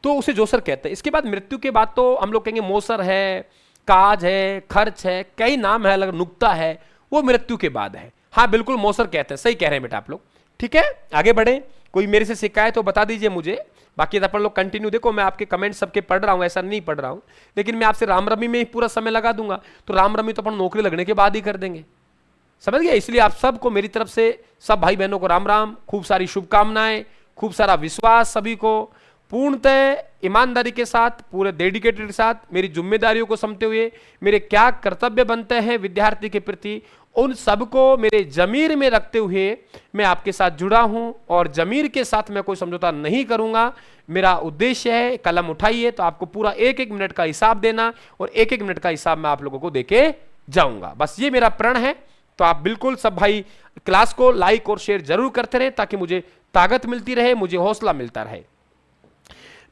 तो उसे जोशर कहते हैं। इसके बाद मृत्यु के बाद तो हम लोग कहेंगे मोसर है, काज है, खर्च है, कई नाम है अलग, नुक्ता है, वो मृत्यु के बाद है। हाँ बिल्कुल मोसर कहते हैं, सही कह रहे हैं बेटा आप लोग। ठीक है आगे बढ़े, कोई मेरे से शिकायत तो बता दीजिए मुझे, बाकी अपन लोग कंटिन्यू। देखो मैं आपके कमेंट सबके पढ़ रहा हूं, ऐसा नहीं पढ़ रहा हूं, लेकिन मैं आपसे रामरमी में ही पूरा समय लगा दूंगा, तो रामरमी तो अपन नौकरी लगने के बाद ही कर देंगे, समझ गए। इसलिए आप सबको मेरी तरफ से, सब भाई बहनों को राम राम, खूब सारी शुभकामनाएं, खूब सारा विश्वास, सभी को पूर्णतः ईमानदारी के साथ, पूरे डेडिकेटेड के साथ मेरी जिम्मेदारियों को समझते हुए मेरे क्या कर्तव्य बनते हैं विद्यार्थी के प्रति, उन सबको मेरे जमीर में रखते हुए मैं आपके साथ जुड़ा हूं, और जमीर के साथ मैं कोई समझौता नहीं करूंगा। मेरा उद्देश्य है, कलम उठाइए तो आपको पूरा एक एक मिनट का हिसाब देना, और एक एक मिनट का हिसाब मैं आप लोगों को देके जाऊंगा, बस ये मेरा प्रण है। तो आप बिल्कुल सब भाई क्लास को लाइक और शेयर जरूर करते रहे, ताकि मुझे ताकत मिलती रहे, मुझे हौसला मिलता रहे।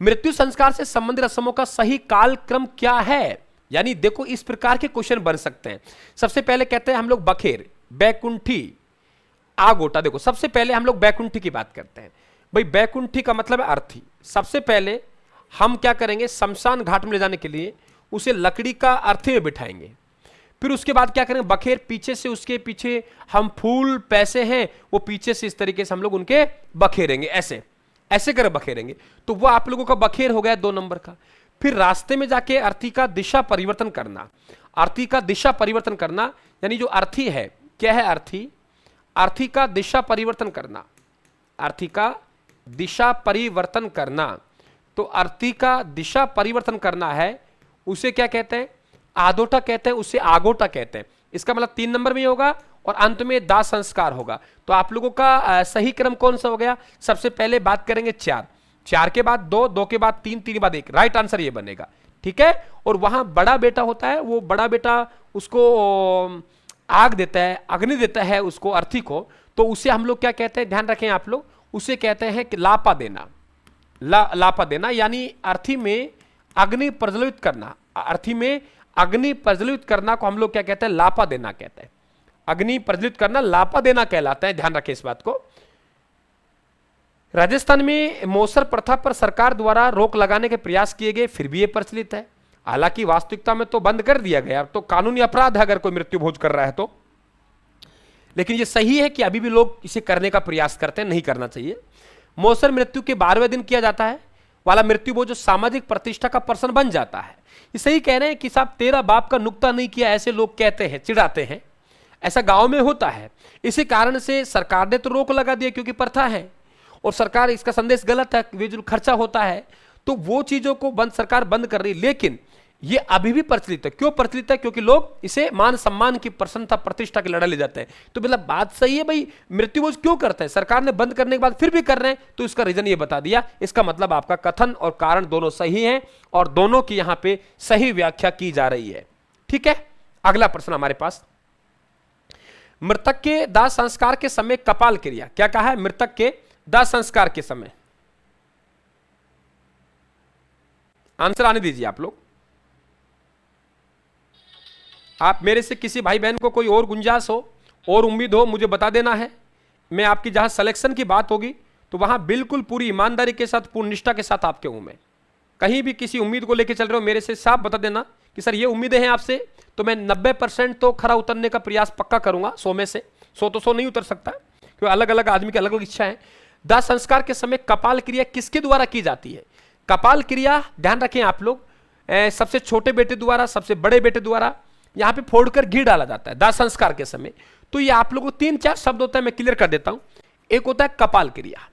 मृत्यु संस्कार से संबंधित रस्मों का सही कालक्रम क्या है, यानी देखो इस प्रकार के क्वेश्चन बन सकते हैं। सबसे पहले कहते हैं हम लोग बखेर, बैकुंठी, आगोटा। देखो सबसे पहले हम लोग बैकुंठी की बात करते हैं। भाई बैकुंठी का मतलब है अर्थी। सबसे पहले हम क्या करेंगे, शमशान घाट में ले जाने के लिए उसे लकड़ी का अर्थी में बिठाएंगे। फिर उसके बाद क्या करेंगे, बखेर पीछे से, उसके पीछे हम फूल पैसे हैं वो पीछे से इस तरीके से हम लोग उनके बखेरेंगे, ऐसे ऐसे कर बखेरेंगे, तो वो आप लोगों का बखेर हो गया 2 नंबर का। फिर रास्ते में जाके अर्थी का दिशा परिवर्तन करना, अर्थी का दिशा परिवर्तन करना, यानी जो अर्थी है, क्या है अर्थी, अर्थी का दिशा परिवर्तन करना, अर्थी का दिशा परिवर्तन करना। तो अर्थी का दिशा परिवर्तन करना है, उसे क्या कहते हैं, आदोटा कहते हैं, उसे आगोटा कहते हैं। इसका मतलब 3 नंबर में होगा, और अंत में दाह संस्कार होगा। तो आप लोगों का सही क्रम कौन सा हो गया, सबसे पहले बात करेंगे 4, 4 के बाद 2, 2 के बाद 3, 3 के बाद 1, राइट आंसर ये बनेगा। ठीक है, और वहां बड़ा बेटा होता है, वो बड़ा बेटा उसको आग देता है, अग्नि देता है उसको, अर्थी को, तो उसे हम लोग क्या कहते हैं, ध्यान रखें आप लोग, उसे कहते हैं कि लापा देना, लापा देना, यानी अर्थी में अग्नि प्रज्वलित करना, अर्थी में अग्नि प्रज्वलित करना को हम लोग क्या कहते हैं, लापा देना कहते हैं। अग्नि प्रज्वलित करना लापा देना कहलाता है, ध्यान रखें इस बात को। राजस्थान में मोसर प्रथा पर सरकार द्वारा रोक लगाने के प्रयास किए गए, फिर भी यह प्रचलित है। हालांकि वास्तविकता में तो बंद कर दिया गया, तो कानूनी अपराध है अगर कोई मृत्यु भोज कर रहा है तो, लेकिन यह सही है कि अभी भी लोग इसे करने का प्रयास करते हैं, नहीं करना चाहिए। मोसर मृत्यु के 12वें दिन किया जाता है वाला मृत्यु भोज जो सामाजिक प्रतिष्ठा का प्रश्न बन जाता है। ये सही कह रहे हैं कि साहब तेरा बाप का नुक्ता नहीं किया, ऐसे लोग कहते हैं, चिढ़ाते हैं, ऐसा गांव में होता है। इसी कारण से सरकार ने तो रोक लगा दिया, क्योंकि प्रथा है और सरकार इसका संदेश गलत है, जो खर्चा होता है तो वो चीजों को सरकार बंद कर रही, लेकिन ये अभी भी प्रचलित है। क्यों प्रचलित है, क्योंकि लोग इसे मान सम्मान की, प्रसन्नता प्रतिष्ठा की लड़ाई ले जाते हैं। तो मतलब बात सही है भाई, मृत्यु भोज क्यों करते हैं, सरकार ने बंद करने के बाद फिर भी कर रहे हैं, तो इसका रीजन ये बता दिया। इसका मतलब आपका कथन और कारण दोनों सही है, और दोनों की यहां पे सही व्याख्या की जा रही है। ठीक है, अगला प्रश्न हमारे पास, मृतक के दाह संस्कार के समय कपाल क्रिया, क्या कहा है, मृतक के दाह संस्कार के समय, आंसर आने दीजिए आप लोग। आप मेरे से किसी भाई बहन को कोई और गुंजाइश हो और उम्मीद हो, मुझे बता देना है। मैं आपकी जहां सिलेक्शन की बात होगी तो वहां बिल्कुल पूरी ईमानदारी के साथ, पूर्ण निष्ठा के साथ आपके हूं मैं। कहीं भी किसी उम्मीद को लेकर चल रहे हो, मेरे से साफ बता देना कि सर ये उम्मीदें हैं आपसे, तो मैं 90% तो खरा उतरने का प्रयास पक्का करूंगा। 100 में से 100 तो 100 नहीं उतर सकता, क्योंकि अलग अलग आदमी की अलग अलग इच्छा है। दाह संस्कार के समय कपाल क्रिया किसके द्वारा की जाती है? कपाल क्रिया ध्यान रखें आप लोग, सबसे छोटे बेटे द्वारा, सबसे बड़े बेटे द्वारा यहां पे फोड़कर घी डाला जाता है दाह संस्कार के समय। तो ये आप लोगों को 3-4 शब्द होता है, मैं क्लियर कर देता हूं। एक होता है कपाल क्रिया,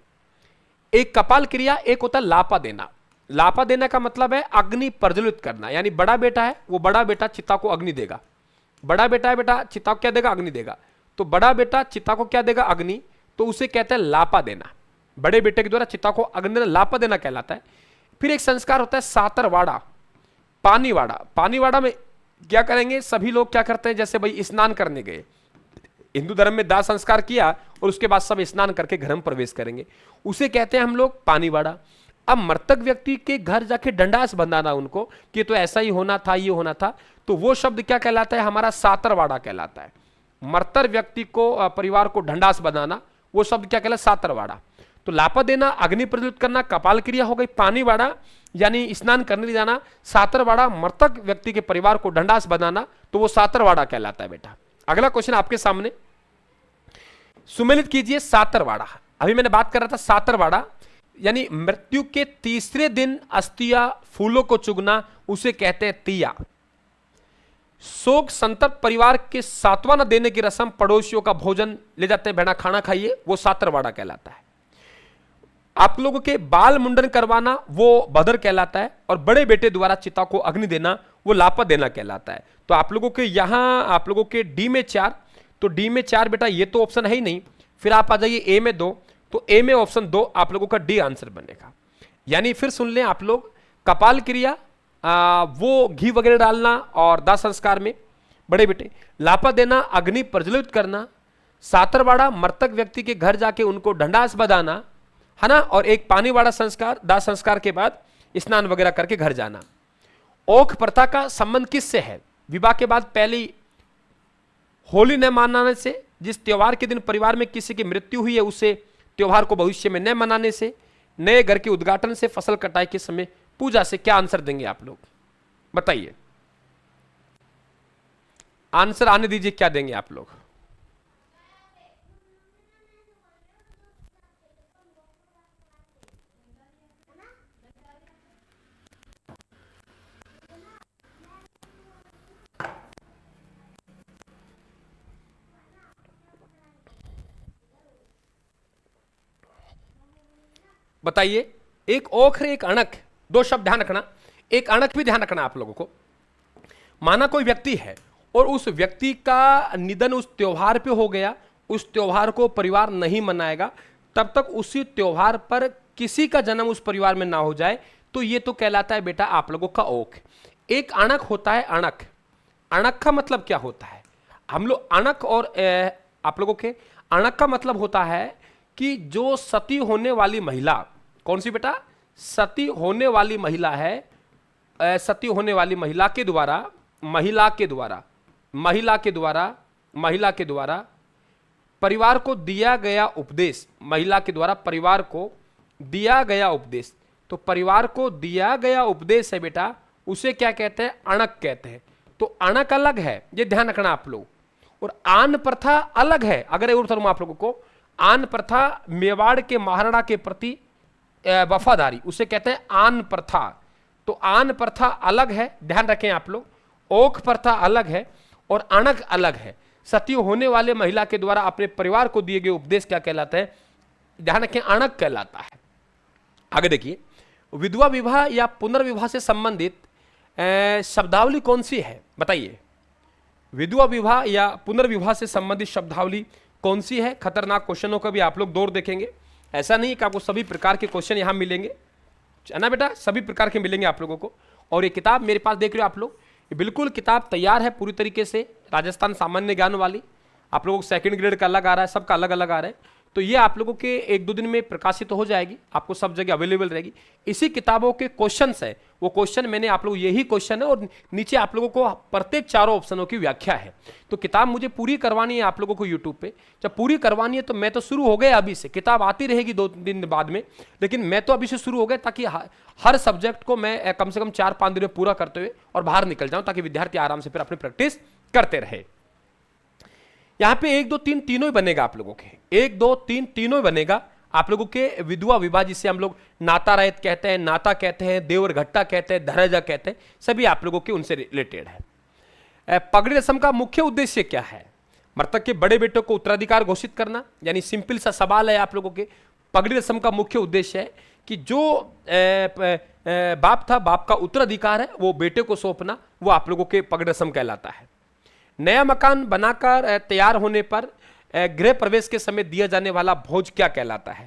एक कपाल क्रिया, एक होता है लापा देना। लापा देने का मतलब है अग्नि प्रज्वलित करना, यानी बड़ा बेटा है, वो बड़ा बेटा चिता को अग्नि देगा। बड़ा बेटा है, बेटा चिता को क्या देगा? अग्नि देगा। तो बड़ा बेटा चिता को क्या देगा? अग्नि। तो उसे कहते हैं लापा देना। बड़े बेटे के द्वारा चिता को अग्नि लापा देना कहलाता है। फिर एक संस्कार होता है सातरवाड़ा, पानीवाड़ा। पानीवाड़ा में क्या करेंगे? सभी लोग क्या करते हैं, जैसे भाई स्नान करने गए, हिंदू धर्म में दाह संस्कार किया और उसके बाद सब स्नान करके घर में प्रवेश करेंगे, उसे कहते हैं हम लोग पानीवाड़ा। अब मृतक व्यक्ति के घर जाके डंडास बंधाना उनको कि तो ऐसा ही होना था, ये होना था, तो वो शब्द क्या कहलाता है? हमारा सातरवाड़ा कहलाता है। मृतर व्यक्ति को, परिवार को ढंडास बनाना, वो शब्द क्या कहलाता है? सातरवाड़ा। तो लापा देना, अग्नि प्रज्वलित करना, कपाल क्रिया हो गई। पानीवाड़ा यानी स्नान करने जाना। सातरवाड़ा मृतक व्यक्ति के परिवार को ढंडास बनाना, तो वो सातरवाड़ा कहलाता है बेटा। अगला क्वेश्चन आपके सामने, सुमेलित कीजिए सातरवाड़ा। अभी मैंने बात कर रहा था सातरवाड़ा यानी मृत्यु के तीसरे दिन अस्थिया फूलों को चुगना, उसे कहते हैं तिया। शोक संतप्त परिवार के सांत्वना देने की रस्म, पड़ोसियों का भोजन ले जाते हैं, बेटा खाना खाइए, वो सातरवाड़ा कहलाता है। आप लोगों के बाल मुंडन करवाना वो भदर कहलाता है, और बड़े बेटे द्वारा चिता को अग्नि देना वो लापा देना कहलाता है। तो आप लोगों के यहां, आप लोगों के डी में 4, तो डी में 4 बेटा ये तो ऑप्शन है ही नहीं। फिर आप आ जाइए ए में 2, तो ए में ऑप्शन 2 आप लोगों का डी आंसर बनेगा। यानी फिर सुन लें आप लोग, कपाल क्रिया वो घी वगैरह डालना और दाह संस्कार में बड़े बेटे, लापा देना अग्नि प्रज्वलित करना, सातरवाड़ा मृतक व्यक्ति के घर जाके उनको ढंडास बधाना है ना, और एक पानीवाड़ा संस्कार दाह संस्कार के बाद स्नान वगैरह करके घर जाना। ओख प्रथा का संबंध किससे है? विवाह के बाद पहली होली न मनाने से, जिस त्योहार के दिन परिवार में किसी की मृत्यु हुई है उसे त्योहार को भविष्य में न मनाने से, नए घर के उद्घाटन से, फसल कटाई के समय पूजा से। क्या आंसर देंगे आप लोग? बताइए, आंसर आने दीजिए, क्या देंगे आप लोग? बताइए, एक ओख एक अणक, 2 शब्द ध्यान रखना, एक अणक भी ध्यान रखना आप लोगों को। माना कोई व्यक्ति है और उस व्यक्ति का निधन उस त्योहार पे हो गया, उस त्योहार को परिवार नहीं मनाएगा, तब तक उसी त्योहार पर किसी का जन्म उस परिवार में ना हो जाए, तो ये तो कहलाता है बेटा आप लोगों का ओख। एक अणक होता है अणक। अणक का मतलब क्या होता है? हम लोग अणक और आप लोगों के अणक का मतलब होता है कि जो सती होने वाली महिला, कौन सी बेटा? सती होने वाली महिला है, सती होने वाली महिला के द्वारा, महिला के द्वारा परिवार को दिया गया उपदेश, महिला के द्वारा परिवार को दिया गया उपदेश, तो परिवार को दिया गया उपदेश है बेटा, उसे क्या कहते हैं? अणक कहते हैं। तो अणक अलग है, ये ध्यान रखना आप लोग, और आन प्रथा अलग है। अगर और धर्म आप लोगों को, आन प्रथा मेवाड़ के महाराणा के प्रति वफादारी, उसे कहते हैं आन प्रथा। तो आन प्रथा अलग है, ध्यान रखें आप लोग। ओख प्रथा अलग है और अणक अलग है। सती होने वाले महिला के द्वारा अपने परिवार को दिए गए उपदेश क्या कहलाता है? ध्यान रखें, अणक कहलाता है। आगे देखिए, विधवा विवाह या पुनर्विवाह से संबंधित शब्दावली कौन सी है? बताइए, विधवा विवाह या पुनर्विवाह से संबंधित शब्दावली कौन सी है? खतरनाक क्वेश्चनों का भी आप लोग दौर देखेंगे। ऐसा नहीं कि आपको सभी प्रकार के क्वेश्चन यहां मिलेंगे, है ना बेटा, सभी प्रकार के मिलेंगे आप लोगों को। और ये किताब मेरे पास देख रहे हो आप लोग, ये बिल्कुल किताब तैयार है पूरी तरीके से, राजस्थान सामान्य ज्ञान वाली। आप लोगों को 2nd ग्रेड का अलग आ रहा है, सबका अलग अलग आ रहा है। तो ये आप लोगों के 1-2 दिन में प्रकाशित हो जाएगी, आपको सब जगह अवेलेबल रहेगी। इसी किताबों के क्वेश्चंस है, वो क्वेश्चन मैंने आप लोग, यही क्वेश्चन है और नीचे आप लोगों को प्रत्येक चारों ऑप्शनों की व्याख्या है। तो किताब मुझे पूरी करवानी है आप लोगों को यूट्यूब पे। जब पूरी करवानी है तो मैं तो शुरू हो गया अभी से, किताब आती रहेगी 2 दिन बाद में, लेकिन मैं तो अभी से शुरू हो गया ताकि हर सब्जेक्ट को मैं कम से कम 4-5 दिन में पूरा करते हुए और बाहर निकल जाऊं, ताकि विद्यार्थी आराम से फिर अपनी प्रैक्टिस करते रहे। यहां पे 1 2 3 तीनों ही बनेगा आप लोगों के, 1 2 3 तीनों ही बनेगा आप लोगों के। विधवा विवाह जिसे हम लोग नाता रहित कहते हैं, नाता कहते हैं, देवर घट्टा कहते हैं, धराजा कहते हैं, सभी आप लोगों के उनसे रिलेटेड है। पगड़ी रस्म का मुख्य उद्देश्य क्या है? मृतक के बड़े बेटे को उत्तराधिकार घोषित करना, यानी सिंपल सा सवाल है आप लोगों के। पगड़ी रस्म का मुख्य उद्देश्य है कि जो बाप था, बाप का उत्तराधिकार है वो बेटे को सौंपना, वो आप लोगों के पगड़ी रस्म कहलाता है। नया मकान बनाकर तैयार होने पर गृह प्रवेश के समय दिया जाने वाला भोज क्या कहलाता है?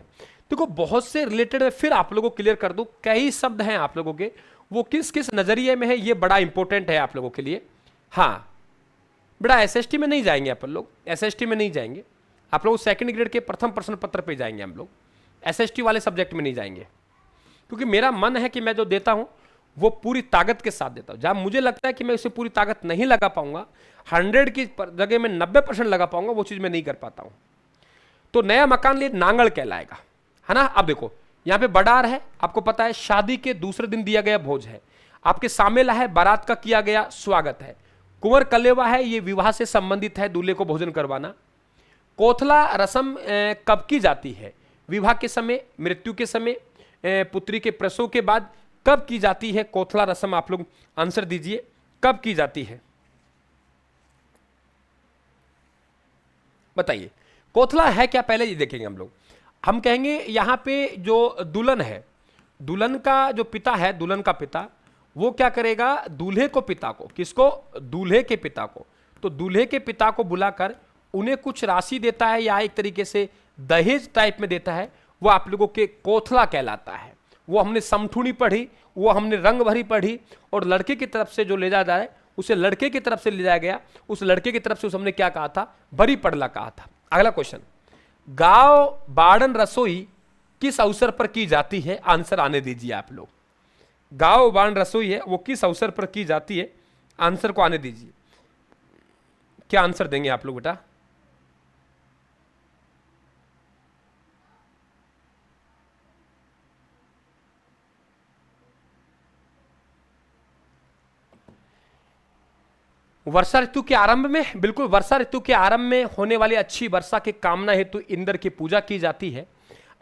देखो बहुत से रिलेटेड है, फिर आप लोगों को क्लियर कर दूं, कई शब्द हैं आप लोगों के, वो किस किस नजरिए में है ये बड़ा इंपॉर्टेंट है आप लोगों के लिए। हाँ बेटा एसएसटी में नहीं जाएंगे अपन लोग, एसएसटी में नहीं जाएंगे आप लोग, सेकंड ग्रेड के प्रथम प्रश्न पत्र पे जाएंगे हम लोग, एसएसटी वाले सब्जेक्ट में नहीं जाएंगे, क्योंकि मेरा मन है कि मैं जो देता हूं वो पूरी ताकत के साथ देता हूं। जहां मुझे लगता है कि मैं उसे पूरी ताकत नहीं लगा पाऊंगा, 100 की जगह में 90% लगा पाऊंगा, वो चीज मैं नहीं कर पाता हूं। तो नया मकान लिए नांगल कहलाएगा, है ना। अब देखो यहां पे बडार है, आपको पता है शादी के दूसरे दिन दिया गया भोज है। आपके सामेला है, बारात का किया गया स्वागत है। कुंवर कलेवा है, ये विवाह से संबंधित है, दूल्हे को भोजन करवाना। कोथला रस्म कब की जाती है? विवाह के समय, मृत्यु के समय, पुत्री के प्रसव के बाद कब की जाती है कोथला रस्म? आप लोग आंसर दीजिए, कब की जाती है बताइए। कोथला है क्या पहले ये देखेंगे हम लोग। हम कहेंगे यहां पे जो दुल्हन है, दुल्हन का जो पिता है, दुल्हन का पिता, वो क्या करेगा? दूल्हे को, पिता को, किसको? दूल्हे के पिता को। तो दूल्हे के पिता को बुलाकर उन्हें कुछ राशि देता है या एक तरीके से दहेज टाइप में देता है, वो आप लोगों के कोथला कहलाता है। वो हमने समठूणी पढ़ी, वो हमने रंग भरी पढ़ी, और लड़के की तरफ से जो ले जा रहा है उसे लड़के की तरफ से ले जाया गया, उस लड़के की तरफ से उस हमने क्या कहा था? भरी पड़ला कहा था। अगला क्वेश्चन, गांव बाड़न रसोई किस अवसर पर की जाती है? आंसर आने दीजिए आप लोग। गांव बाड़न रसोई है वो किस अवसर पर की जाती है? आंसर को आने दीजिए। क्या आंसर देंगे आप लोग बेटा? वर्षा ऋतु के आरंभ में, बिल्कुल वर्षा ऋतु के आरंभ में होने वाली अच्छी वर्षा की कामना हेतु इंद्र की पूजा की जाती है।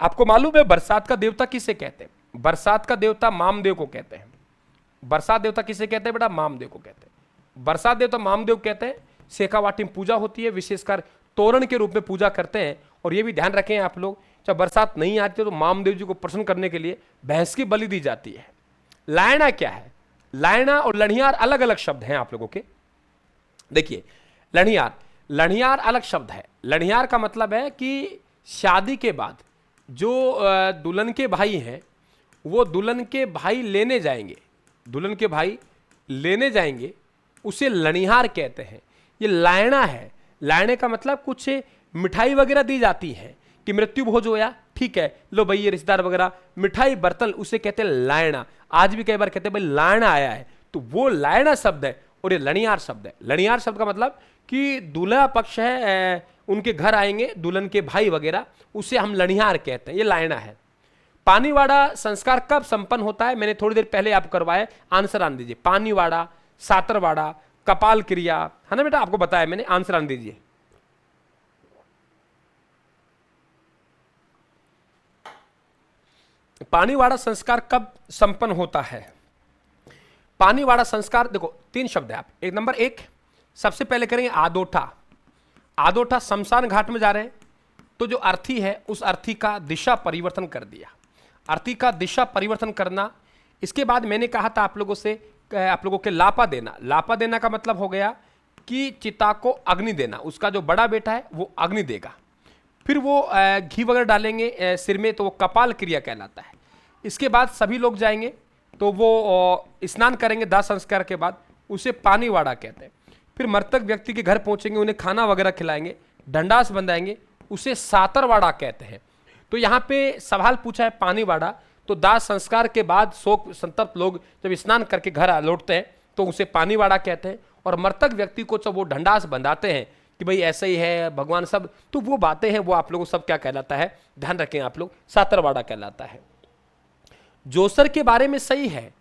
आपको मालूम है बरसात का देवता किसे कहते हैं? बरसात का देवता मामदेव को कहते हैं। बरसात देवता किसे कहते हैं बेटा? मामदेव को कहते हैं। बरसात देवता मामदेव कहते हैं। शेखावाटी में पूजा होती है, विशेषकर तोरण के रूप में पूजा करते हैं। और ये भी ध्यान रखें आप लोग, जब बरसात नहीं आती तो मामदेव जी को प्रसन्न करने के लिए भैंस की बलि दी जाती है। लायना क्या है? लायना और लणियार अलग अलग शब्द हैं आप लोगों के। देखिए लणियार, लणियार अलग शब्द है। लणियार का मतलब है कि शादी के बाद जो दुल्हन के भाई हैं वो दुल्हन के भाई लेने जाएंगे, दुल्हन के भाई लेने जाएंगे, उसे लणिहार कहते हैं। ये लायना है। लायने का मतलब कुछ मिठाई वगैरह दी जाती है कि मृत्यु भोज होया, ठीक है लो भाई ये रिश्तेदार वगैरह मिठाई बर्तन, उसे कहते हैं लायना। आज भी कई बार कहते हैं भाई लायना आया है, तो वो लायना शब्द है और ये लणियार शब्द है। लणियार शब्द का मतलब कि दूल्हा पक्ष है, उनके घर आएंगे दुल्हन के भाई वगैरह, उसे हम लणिहार कहते हैं, ये लायना है। पानीवाड़ा संस्कार कब संपन्न होता है? मैंने थोड़ी देर पहले आपको करवाया, आंसर आने दीजिए। पानीवाड़ा, सातरवाड़ा, कपाल क्रिया, है ना बेटा, आपको बताया मैंने, आंसर आने दीजिए। पानीवाड़ा संस्कार कब संपन्न होता है? पानीवाड़ा संस्कार, देखो 3 शब्द है आप, एक नंबर 1 सबसे पहले करेंगे आदोठा। आदोठा शमशान घाट में जा रहे हैं तो जो अर्थी है उस अर्थी का दिशा परिवर्तन कर दिया, अर्थी का दिशा परिवर्तन करना। इसके बाद मैंने कहा था आप लोगों से, आप लोगों के लापा देना। लापा देना का मतलब हो गया कि चिता को अग्नि देना, उसका जो बड़ा बेटा है वो अग्नि देगा, फिर वो घी वगैरह डालेंगे सिर में, तो वो कपाल क्रिया कहलाता है। इसके बाद सभी लोग जाएंगे तो वो स्नान करेंगे दाह संस्कार के बाद, उसे पानीवाड़ा कहते हैं। फिर मृतक व्यक्ति के घर पहुंचेंगे, उन्हें खाना वगैरह खिलाएंगे, ढंडास बंधाएंगे, उसे सातरवाड़ा कहते हैं। तो यहाँ पे सवाल पूछा है पानीवाड़ा, तो दाह संस्कार के बाद शोक संतप्त लोग जब स्नान करके घर लौटते हैं तो उसे पानीवाड़ा कहते हैं। और मृतक व्यक्ति को जब वो ढंडास बंधाते हैं कि भाई ऐसा ही है भगवान सब, तो वो बातें हैं वो आप लोगों को सब क्या कहलाता है, ध्यान रखें आप लोग, सातरवाड़ा कहलाता है। जोसर के बारे में सही है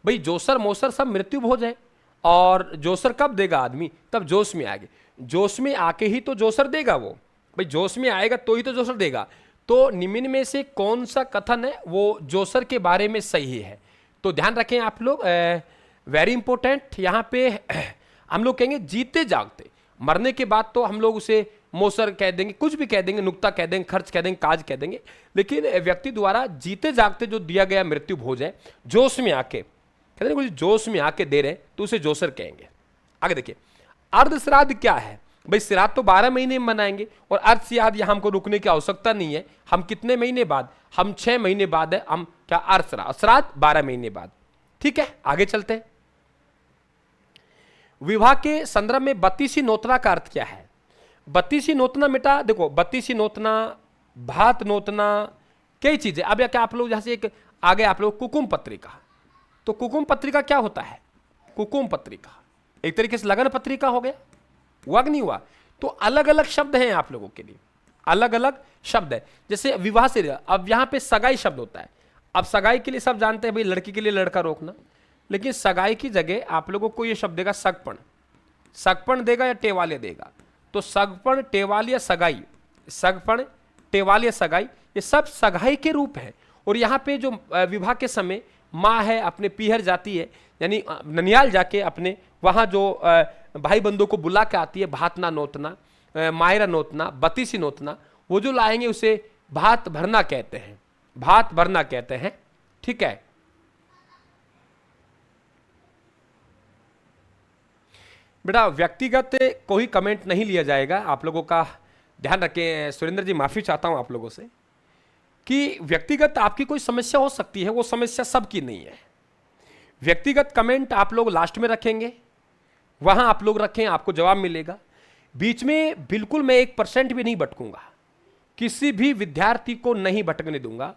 भाई, जोसर मोसर सब मृत्यु भोज है। और जोसर कब देगा आदमी, तब जोश में आएगा, जोश में आके ही तो जोसर देगा वो, भाई जोश में आएगा तो ही तो जोसर देगा। तो निम्न में से कौन सा कथन है वो जोसर के बारे में सही है, तो ध्यान रखें आप लोग, वेरी इंपॉर्टेंट। यहाँ पे हम लोग कहेंगे जीते जागते, मरने के बाद तो हम लोग उसे मोसर कह देंगे, कुछ भी कह देंगे, नुक्ता कह देंगे, खर्च कह देंगे, काज कह देंगे, लेकिन व्यक्ति द्वारा जीते जागते जो दिया गया मृत्यु भोज है, जोश में आके कहते हैं, कुछ जोश में आके दे रहे तो उसे जोसर कहेंगे। आगे देखिए, अर्ध श्राद्ध क्या है भाई, श्राद्ध तो 12 महीने में मनाएंगे, और अर्ध श्राद्ध यहाँ हमको रुकने की आवश्यकता नहीं है। हम कितने महीने बाद, हम 6 महीने बाद है, हम क्या अर्ध श्राद्ध 12 महीने बाद। ठीक है, आगे चलते हैं। विवाह के संदर्भ में बत्तीसी नोतना का अर्थ क्या है। बत्तीसी नोतना बेटा देखो, बत्तीसी नोतना, भात नोतना, कई चीजें। अब क्या आप लोग जैसे एक आगे आप लोग कुकुम पत्रिका, तो कुकुम पत्रिका क्या होता है, कुकुम पत्रिका एक तरीके से लगन पत्रिका हो गया, हुआ कि नहीं हुआ। तो अलग अलग शब्द हैं आप लोगों के लिए, अलग अलग शब्द है। जैसे विवाह से, अब यहां पे सगाई शब्द होता है। अब सगाई के लिए सब जानते हैं भाई, लड़की के लिए लड़का रोकना, लेकिन सगाई की जगह आप लोगों को ये शब्द देगा सगपण, सगपण देगा या टेवाले देगा। तो सगपण, टेवाल या सगाई, सगपण, टेवाल या सगाई, ये सब सगाई के रूप है। और यहाँ पे जो विवाह के समय माँ है अपने पीहर जाती है, यानी ननियाल जाके अपने वहाँ जो भाई बंधु को बुला के आती है, भातना नोतना, मायरा नोतना, बतीसी नोतना, वो जो लाएंगे उसे भात भरना कहते हैं, भात भरना कहते हैं। ठीक है, बेटा व्यक्तिगत कोई कमेंट नहीं लिया जाएगा, आप लोगों का ध्यान रखें। सुरेंद्र जी माफी चाहता हूं आप लोगों से कि व्यक्तिगत आपकी कोई समस्या हो सकती है, वो समस्या सबकी नहीं है। व्यक्तिगत कमेंट आप लोग लास्ट में रखेंगे, वहां आप लोग रखें, आपको जवाब मिलेगा। बीच में बिल्कुल मैं 1% भी नहीं भटकूंगा, किसी भी विद्यार्थी को नहीं भटकने दूंगा।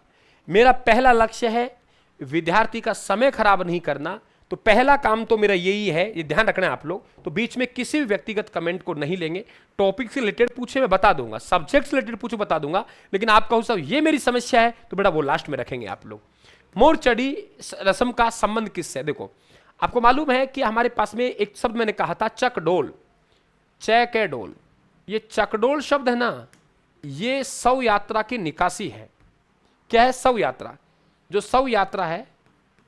मेरा पहला लक्ष्य है विद्यार्थी का समय खराब नहीं करना, तो पहला काम तो मेरा यही है, ये ध्यान रखना है आप लोग। तो बीच में किसी भी व्यक्तिगत कमेंट को नहीं लेंगे। टॉपिक से रिलेटेड पूछे मैं बता दूंगा, सब्जेक्ट से रिलेटेड पूछे बता दूंगा, लेकिन आप कहो साहब ये मेरी समस्या है, तो बेटा वो लास्ट में रखेंगे आप लोग। मोरचड़ी रस्म का संबंध किससे है, देखो आपको मालूम है कि हमारे पास में एक शब्द मैंने कहा था चकडोल, चैकडोल। ये चकडोल शब्द है ना, ये शव यात्रा की निकासी है। क्या है शव यात्रा, जो शव यात्रा है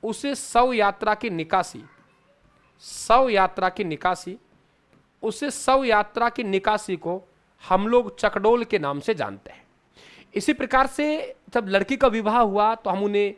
उसे शव यात्रा की निकासी, शव यात्रा की निकासी, उसे शव यात्रा की निकासी को हम लोग चकडोल के नाम से जानते हैं। इसी प्रकार से जब लड़की का विवाह हुआ तो हम उन्हें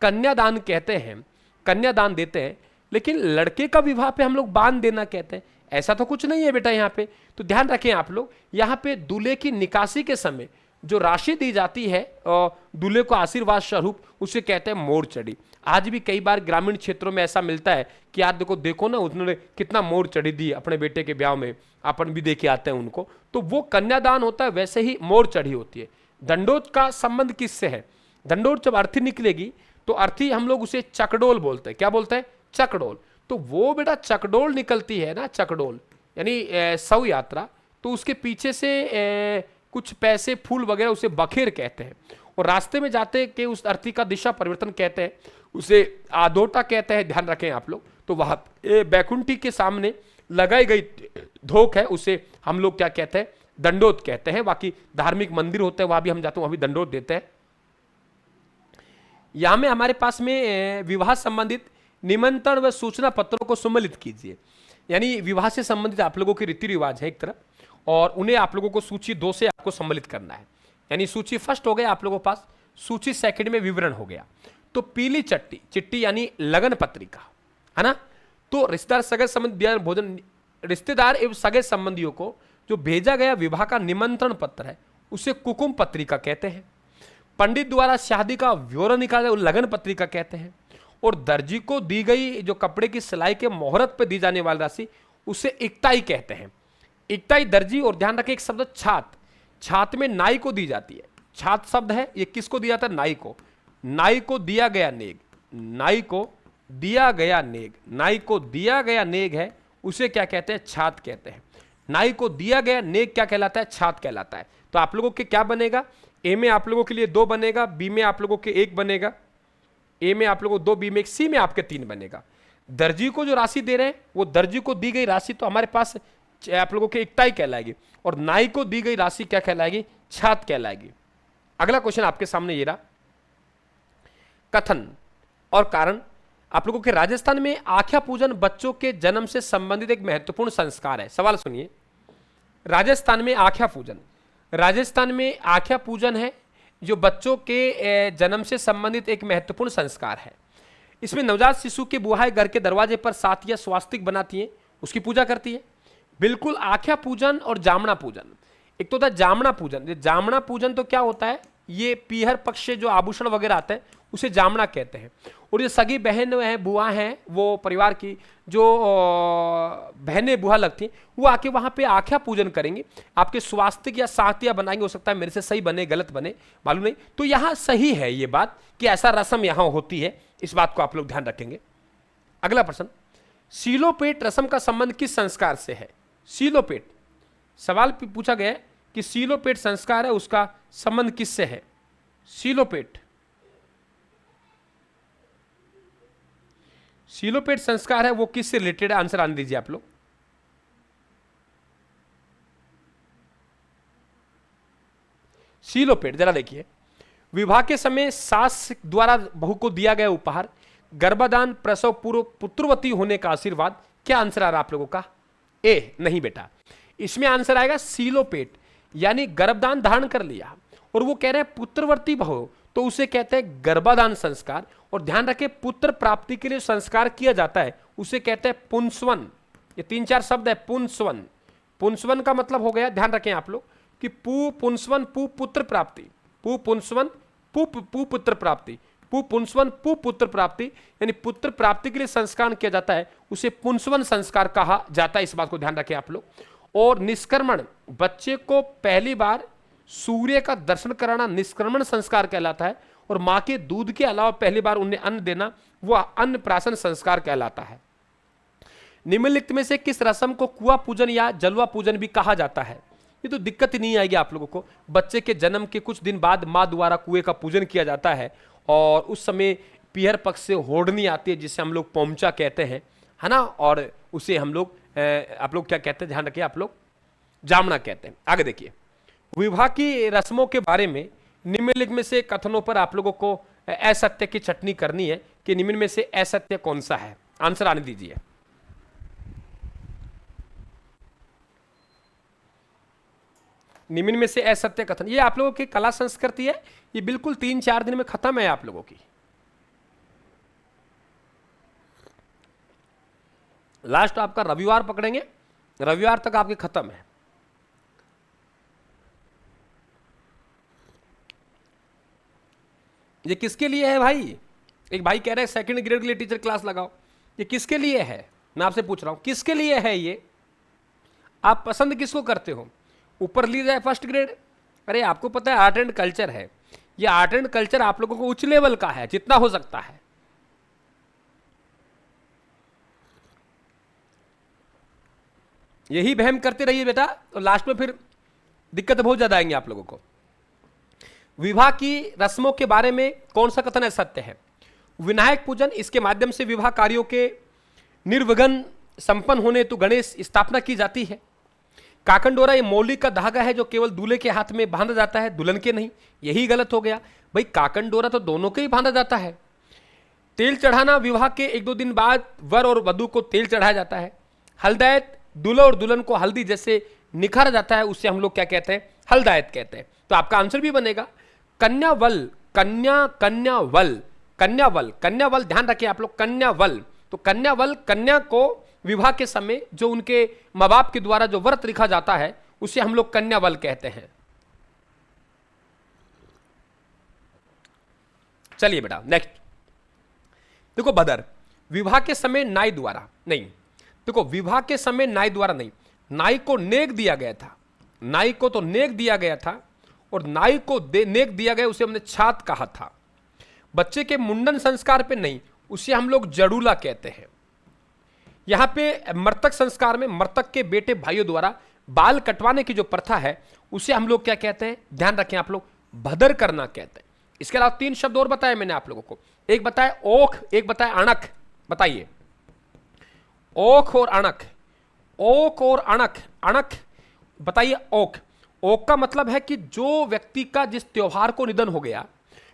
कन्यादान कहते हैं, कन्यादान देते हैं, लेकिन लड़के का विवाह पे हम लोग बांध देना कहते हैं। ऐसा तो कुछ नहीं है बेटा यहाँ पे, तो ध्यान रखें आप लोग। यहाँ पे दूल्हे की निकासी के समय जो राशि दी जाती है और दूल्हे को आशीर्वाद स्वरूप, उसे कहते हैं मोरचड़ी। आज भी कई बार ग्रामीण क्षेत्रों में ऐसा मिलता है कि यार देखो ना उन्होंने कितना मोरचड़ी दी अपने बेटे के ब्याह में, अपन भी देखे आते हैं उनको, तो वो कन्यादान होता है, वैसे ही मोरचड़ी होती है। दंडोत का संबंध किससे है, दंडोत जब अर्थी निकलेगी तो अर्थी हम लोग उसे चकडोल बोलते हैं। क्या बोलते हैं, चकडोल। तो वो बेटा चकडोल निकलती है ना, चकडोल यानी शव यात्रा, तो उसके पीछे से कुछ पैसे फूल वगैरह उसे बखेर कहते हैं। और रास्ते में जाते कि उस अर्थी का दिशा परिवर्तन कहते हैं, उसे आदोटा कहते हैं, ध्यान रखें आप लोग। तो वहां बैकुंठी के सामने लगाई गई धोख है, उसे हम लोग क्या कहते हैं, दंडोत कहते हैं। बाकी धार्मिक मंदिर होते हैं वहां भी हम जाते हैं, वहां भी दंडोत देते हैं। यहां में हमारे पास में विवाह संबंधित निमंत्रण व सूचना पत्रों को सम्मिलित कीजिए। यानी विवाह से संबंधित आप लोगों के रीति रिवाज है एक तरफ, और उन्हें आप लोगों को सूची 2 से आपको सम्मिलित करना है। यानी सूची फर्स्ट हो गया आप लोगों के पास, सूची सेकंड में विवरण हो गया। तो पीली चिट्ठी यानी लगन पत्रिका है ना, तो रिश्तेदार सगे संबंधी भोजन, रिश्तेदार एवं सगे संबंधियों को जो भेजा गया विवाह का निमंत्रण पत्र है उसे कुकुम पत्रिका कहते हैं। पंडित द्वारा शादी का ब्यौरा निकाला लगन पत्रिका कहते हैं। और दर्जी को दी गई जो कपड़े की सिलाई के मुहूर्त पर दी जाने वाली राशि उसे इकताई कहते हैं। इकताई दर्जी, और ध्यान रखें एक शब्द छात, छात में नाई को दी जाती है। छात शब्द है, ये किसको दिया जाता है? नाई को। नाई को दिया गया नेग, नाई को दिया गया नेग, नाई को दिया गया नेग है, उसे क्या कहते हैं? छात कहते हैं। नाई को दिया गया नेग क्या कहलाता है? छात कहलाता है। तो आप लोगों के क्या बनेगा? ए में आप लोगों के लिए 2 बनेगा, बी में आप लोगों के 1 बनेगा, ए में आप लोगों को 2, बी में 1, सी में आपके 3 बनेगा। दर्जी को जो राशि दे रहे हैं वो दर्जी को दी गई राशि तो हमारे पास आप लोगों के इकताई कहलाएगी, और नाई को दी गई राशि क्या कहलाएगी? छात कहलाएगी। अगला क्वेश्चन आपके सामने ये रहा, कथन और कारण। आप लोगों के राजस्थान में आख्या पूजन बच्चों के जन्म से संबंधित एक महत्वपूर्ण संस्कार है। सवाल सुनिए, राजस्थान में आख्या पूजन, राजस्थान में आख्या पूजन है जो बच्चों के जन्म से संबंधित एक महत्वपूर्ण संस्कार है। इसमें नवजात शिशु के बुआएं घर के दरवाजे पर साथिया स्वास्तिक बनाती हैं, उसकी पूजा करती है। बिल्कुल आख्या पूजन और जामना पूजन, एक तो होता है जामना पूजन। ये जामना पूजन तो क्या होता है? ये पीहर पक्ष से जो आभूषण वगैरह आते हैं उसे जामना कहते हैं। और ये सगी बहन है, बुआ हैं, वो परिवार की जो बहनें बुआ लगती हैं, वो आके वहाँ पे आख्या पूजन करेंगे, आपके स्वास्तिक या साथिया बनाएंगे। हो सकता है मेरे से सही बने, गलत बने, मालूम नहीं। तो यहाँ सही है ये बात कि ऐसा रस्म यहाँ होती है, इस बात को आप लोग ध्यान रखेंगे। अगला प्रश्न, सीलोपेट रस्म का संबंध किस संस्कार से है? सीलोपेट सवाल पूछा गया है कि सीलोपेट संस्कार है, उसका संबंध किससे है? सीलोपेट, सीलोपेट संस्कार है वो किससे रिलेटेड है? आंसर आने दीजिए आप लोग। सीलोपेट जरा देखिए, विवाह के समय सास द्वारा बहू को दिया गया उपहार, गर्भाधान, प्रसव पूर्व पुत्रवती होने का आशीर्वाद। क्या आंसर आ रहा है आप लोगों का? ए नहीं बेटा, इसमें आंसर आएगा सीलोपेट, यानी गर्भदान धारण कर लिया और वो कह रहे हैं पुत्रवती बहू, तो उसे कहते हैं गर्भाधान संस्कार। और ध्यान रखें, पुत्र प्राप्ति के लिए संस्कार किया जाता है उसे कहते हैं पुंसवन। ये 3-4 शब्द है, पुंसवन। पुंसवन का मतलब हो गया, ध्यान रखें आप लोग, कि पु पुंसवन पु पुत्र प्राप्ति, पु पुंसवन पु पुत्र प्राप्ति, पु पुंसवन पु पुत्र प्राप्ति, यानी पुत्र प्राप्ति के लिए संस्कार किया जाता है उसे पुंसवन संस्कार कहा जाता है। इस बात को ध्यान रखें आप लोग। और निष्क्रमण, बच्चे को पहली बार सूर्य का दर्शन कराना निष्क्रमण संस्कार कहलाता है। और मां के दूध के अलावा पहली बार उन्हें अन्न देना वह अन्नप्राशन संस्कार कहलाता है। निम्नलिखित में से किस रस्म को कुआं पूजन या जलवा पूजन भी कहा जाता है? ये तो दिक्कत ही नहीं आएगी आप लोगों को। बच्चे के जन्म के कुछ दिन बाद मां द्वारा कुएं का पूजन किया जाता है और उस समय पीहर पक्ष से होड़नी आती है जिसे हम लोग पोमचा कहते हैं, है ना, और उसे हम लोग आप लोग क्या कहते हैं, ध्यान रखिए आप लोग, जामना कहते हैं। आगे देखिए, विवाह की रस्मों के बारे में निम्नलिखित में से कथनों पर आप लोगों को असत्य की चटनी करनी है कि निम्न में से असत्य कौन सा है? आंसर आने दीजिए। निम्न में से असत्य कथन, ये आप लोगों की कला संस्कृति है, ये बिल्कुल 3-4 दिन में खत्म है आप लोगों की। लास्ट आपका रविवार पकड़ेंगे, रविवार तक आपके खत्म है। ये किसके लिए है भाई? एक भाई कह रहे हैं सेकंड ग्रेड के लिए टीचर क्लास लगाओ। ये किसके लिए है? मैं आपसे पूछ रहा हूं, किसके लिए है ये? आप पसंद किसको करते हो? ऊपर ली जाए फर्स्ट ग्रेड? अरे आपको पता है आर्ट एंड कल्चर है, ये आर्ट एंड कल्चर आप लोगों को उच्च लेवल का है जितना हो सकता है। यही वहम करते रहिए बेटा, तो लास्ट में फिर दिक्कत बहुत ज्यादा आएंगे आप लोगों को। विवाह की रस्मों के बारे में कौन सा कथन सत्य है? विनायक पूजन, इसके माध्यम से विवाह कार्यों के निर्विघ्न संपन्न होने हेतु गणेश स्थापना की जाती है। काकंडोरा ये मौलिक का धागा है जो केवल दूल्हे के हाथ में बांधा जाता है, दुल्हन के नहीं। यही गलत हो गया भाई, काकंडोरा तो दोनों के ही बांधा जाता है। तेल चढ़ाना, विवाह के 1-2 दिन बाद वर और वधू को तेल चढ़ाया जाता है। हल्दायत, दूल्हा और दुल्हन को हल्दी जैसे निखारा जाता है, उससे हम लोग क्या कहते हैं? हल्दायत कहते हैं। तो आपका आंसर भी बनेगा कन्यावल, कन्यावल, ध्यान रखिए आप लोग, कन्यावल। तो कन्यावल, कन्या को विवाह के समय जो उनके माँ बाप के द्वारा जो व्रत लिखा जाता है उसे हम लोग कन्यावल कहते हैं। चलिए बेटा नेक्स्ट देखो, बदर, विवाह के समय नाई द्वारा नहीं, देखो विवाह के समय नाई द्वारा नहीं, नाई को नेग दिया गया था। नाई को तो नेक दिया गया था और नाई को नेक दिया गया उसे हमने छात कहा था। बच्चे के मुंडन संस्कार पे नहीं, उसे हम लोग जड़ूला कहते हैं। यहां पे मृतक संस्कार में मृतक के बेटे भाइयों द्वारा बाल कटवाने की जो प्रथा है उसे हम लोग क्या कहते हैं, ध्यान रखें आप लोग, भदर करना कहते हैं। इसके अलावा 3 शब्द और बताए मैंने आप लोगों को, एक बताया ओख, एक बताया अणक। बताइए, ओख और अणक, ओक और अणक। अणक बताइए, ओक। ओक का मतलब है कि जो व्यक्ति का जिस त्योहार को निधन हो गया,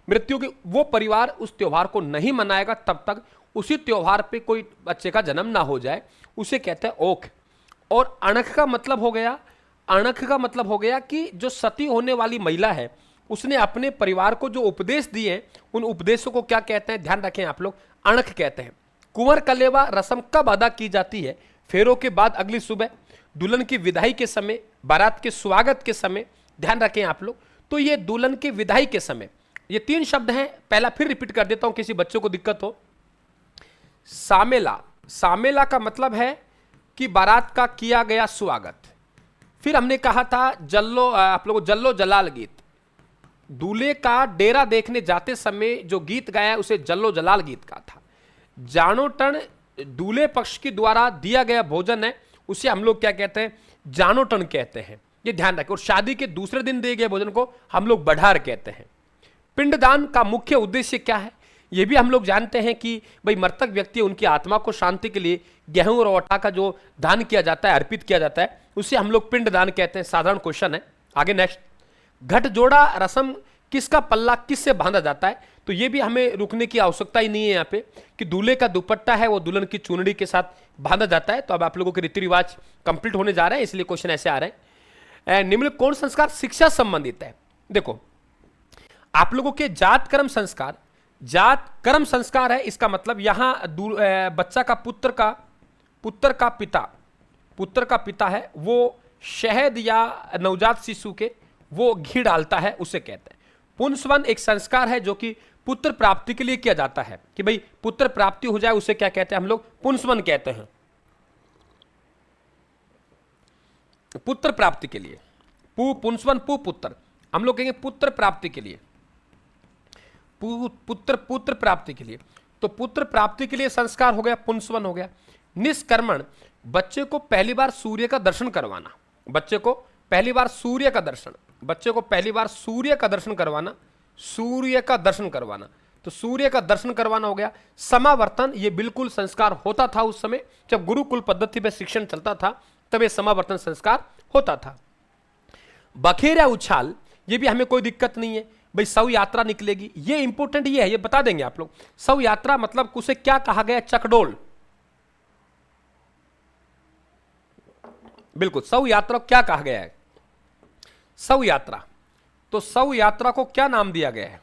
मृत्यु की, वो परिवार उस त्योहार को नहीं मनाएगा तब तक उसी त्योहार पे कोई बच्चे का जन्म ना हो जाए, उसे कहते हैं ओक। और अणक का मतलब हो गया, अणक का मतलब हो गया कि जो सती होने वाली महिला है उसने अपने परिवार को जो उपदेश दिए उन उपदेशों को क्या कहते हैं, ध्यान रखें आप लोग, अणक कहते हैं। कुंवर कलेवा रस्म कब अदा की जाती है? फेरों के बाद अगली सुबह, दुल्हन की विदाई के समय, बारात के स्वागत के समय। ध्यान रखें आप लोग, तो ये दुल्हन की विदाई के समय। ये 3 शब्द हैं, पहला फिर रिपीट कर देता हूं किसी बच्चों को दिक्कत हो। सामेला, सामेला का मतलब है कि बारात का किया गया स्वागत। फिर हमने कहा था जल्लो, आप लोगों जल्लो जलाल गीत, दूल्हे का डेरा देखने जाते समय जो गीत गाया उसे जल्लो जलाल गीत कहा था। जानोटन दूल्हे पक्ष के द्वारा दिया गया भोजन है, उसे हम लोग क्या कहते हैं, जानोटन कहते हैं, ये ध्यान रखें। और शादी के दूसरे दिन दिए गए भोजन को हम लोग बढ़ार कहते हैं। पिंडदान का मुख्य उद्देश्य क्या है? ये भी हम लोग जानते हैं कि भाई मृतक व्यक्ति, उनकी आत्मा को शांति के लिए गेहूं और आटा का जो दान किया जाता है, अर्पित किया जाता है, उसे हम लोग पिंडदान कहते हैं। साधारण क्वेश्चन है। आगे नेक्स्ट, घट जोड़ा रस्म किसका पल्ला किससे बांधा जाता है? तो ये भी हमें रुकने की आवश्यकता ही नहीं है यहाँ पे, कि दूल्हे का दुपट्टा है वो दुल्हन की चुनरी के साथ बांधा जाता है। तो अब आप लोगों के रीति रिवाज कंप्लीट होने जा रहे हैं, इसलिए क्वेश्चन ऐसे आ रहे हैं। निम्न कौन संस्कार शिक्षा संबंधित है? देखो, आप लोगों के जात कर्म संस्कार, जात कर्म संस्कार है, इसका मतलब यहां बच्चा का पुत्र का पिता है, वो शहद या नवजात शिशु के वो घी डालता है, उसे कहते हैं। पुंसवन एक संस्कार है जो कि पुत्र प्राप्ति के लिए किया जाता है, कि भाई पुत्र प्राप्ति हो जाए, उसे क्या कहते हैं हम लोग, पुंसवन कहते हैं। पुत्र प्राप्ति के लिए पुंसवन, पुत्र, हम लोग कहेंगे पुत्र प्राप्ति के लिए, पुत्र प्राप्ति के लिए। तो पुत्र प्राप्ति के लिए संस्कार हो गया, पुंसवन हो गया। निष्कर्मण, बच्चे को पहली बार सूर्य का दर्शन करवाना, बच्चे को पहली बार सूर्य का दर्शन, बच्चे को पहली बार सूर्य का दर्शन करवाना, सूर्य का दर्शन करवाना, तो सूर्य का दर्शन करवाना हो गया। समावर्तन, ये बिल्कुल संस्कार होता था उस समय जब गुरुकुल पद्धति में शिक्षण चलता था, तब ये समावर्तन संस्कार होता था। बखेर या उछाल, ये भी हमें कोई दिक्कत नहीं है, भाई शव यात्रा निकलेगी, ये इंपॉर्टेंट ये है, ये बता देंगे आप लोग। शव यात्रा मतलब उसे क्या कहा गया, चकडोल, बिल्कुल, शव यात्रा क्या कहा गया है, शव यात्रा। तो शव यात्रा को क्या नाम दिया गया है,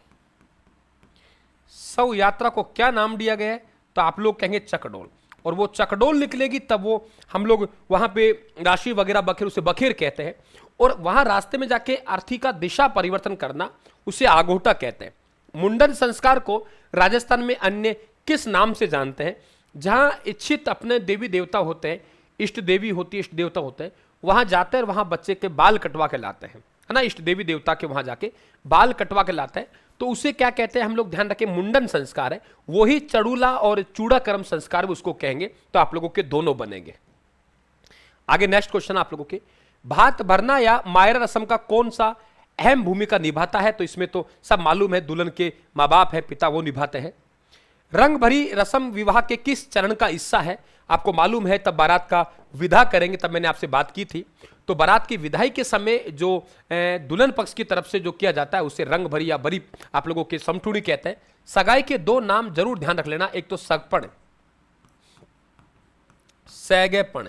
शव यात्रा को क्या नाम दिया गया है, तो आप लोग कहेंगे चकडोल। और वो चकडोल निकलेगी तब वो हम लोग वहां पे राशि वगैरह बखेर, उसे बखेर कहते हैं। और वहां रास्ते में जाके अर्थी का दिशा परिवर्तन करना, उसे आगोटा कहते हैं। मुंडन संस्कार को राजस्थान में अन्य किस नाम से जानते हैं? जहां इच्छित अपने देवी देवता होते हैं, इष्ट देवी होती है, इष्ट देवता होते हैं, वहां जाते हैं और वहां बच्चे के बाल कटवा के लाते हैं, है ना, इष्ट देवी देवता के वहां जाके बाल कटवा के लाते हैं, तो उसे क्या कहते हैं हम लोग, ध्यान रखें, मुंडन संस्कार है। वही चड़ूला और चूड़ा कर्म संस्कार भी उसको कहेंगे। तो आप लोगों के दोनों बनेंगे। आगे नेक्स्ट क्वेश्चन आप लोगों के, भात भरना या मायरा रस्म का कौन सा अहम भूमिका निभाता है? तो इसमें तो सब मालूम है, दुल्हन के माँ बाप है, पिता, वो निभाते हैं। रंग भरी रस्म विवाह के किस चरण का हिस्सा है? आपको मालूम है, तब बारात का विदा करेंगे, तब मैंने आपसे बात की थी। तो बारात की विदाई के समय जो दुल्हन पक्ष की तरफ से जो किया जाता है उसे रंग भरी या बरी आप लोगों के समठूड़ी कहते हैं। सगाई के 2 नाम जरूर ध्यान रख लेना, एक तो सगपण, सैगेपण,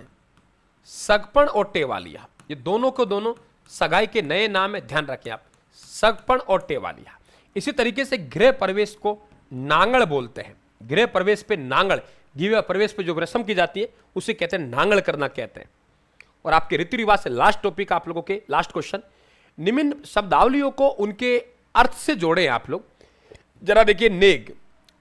सगपण और टेवालिया, ये दोनों को दोनों सगाई के नए नाम है, ध्यान रखें आप, सगपण और टेवालिया। इसी तरीके से गृह प्रवेश को नांगड़ बोलते हैं। गृह प्रवेश पे नांगड़, गृह प्रवेश पे जो रस्म की जाती है उसे कहते हैं नांगड़ करना कहते हैं। और आपके रीति रिवाज से लास्ट टॉपिक आप लोगों के, लास्ट क्वेश्चन, निम्न शब्दावलियों को उनके अर्थ से जोड़े आप लोग। जरा देखिए, नेग,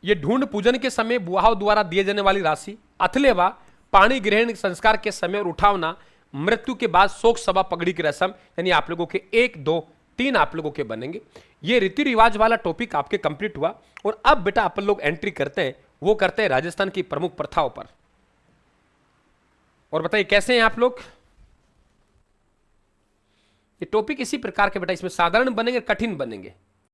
ये ढूंढ पूजन के समय बुआओं द्वारा दिए जाने वाली राशि। अथलेवा, पाणी ग्रहण संस्कार के समय और उठावना, मृत्यु के बाद शोक सभा पगड़ी की रस्म, यानी आप लोगों के 1 2 3 आप लोगों के बनेंगे। ये रीति रिवाज वाला टॉपिक आपके कंप्लीट हुआ। और अब बेटा अपन लोग एंट्री करते हैं, वो करते हैं राजस्थान की प्रमुख प्रथाओं पर। और बताइए कैसे हैं आप लोग? ये टॉपिक इसी प्रकार के बेटा, इसमें साधारण बनेंगे कठिन बनेंगे।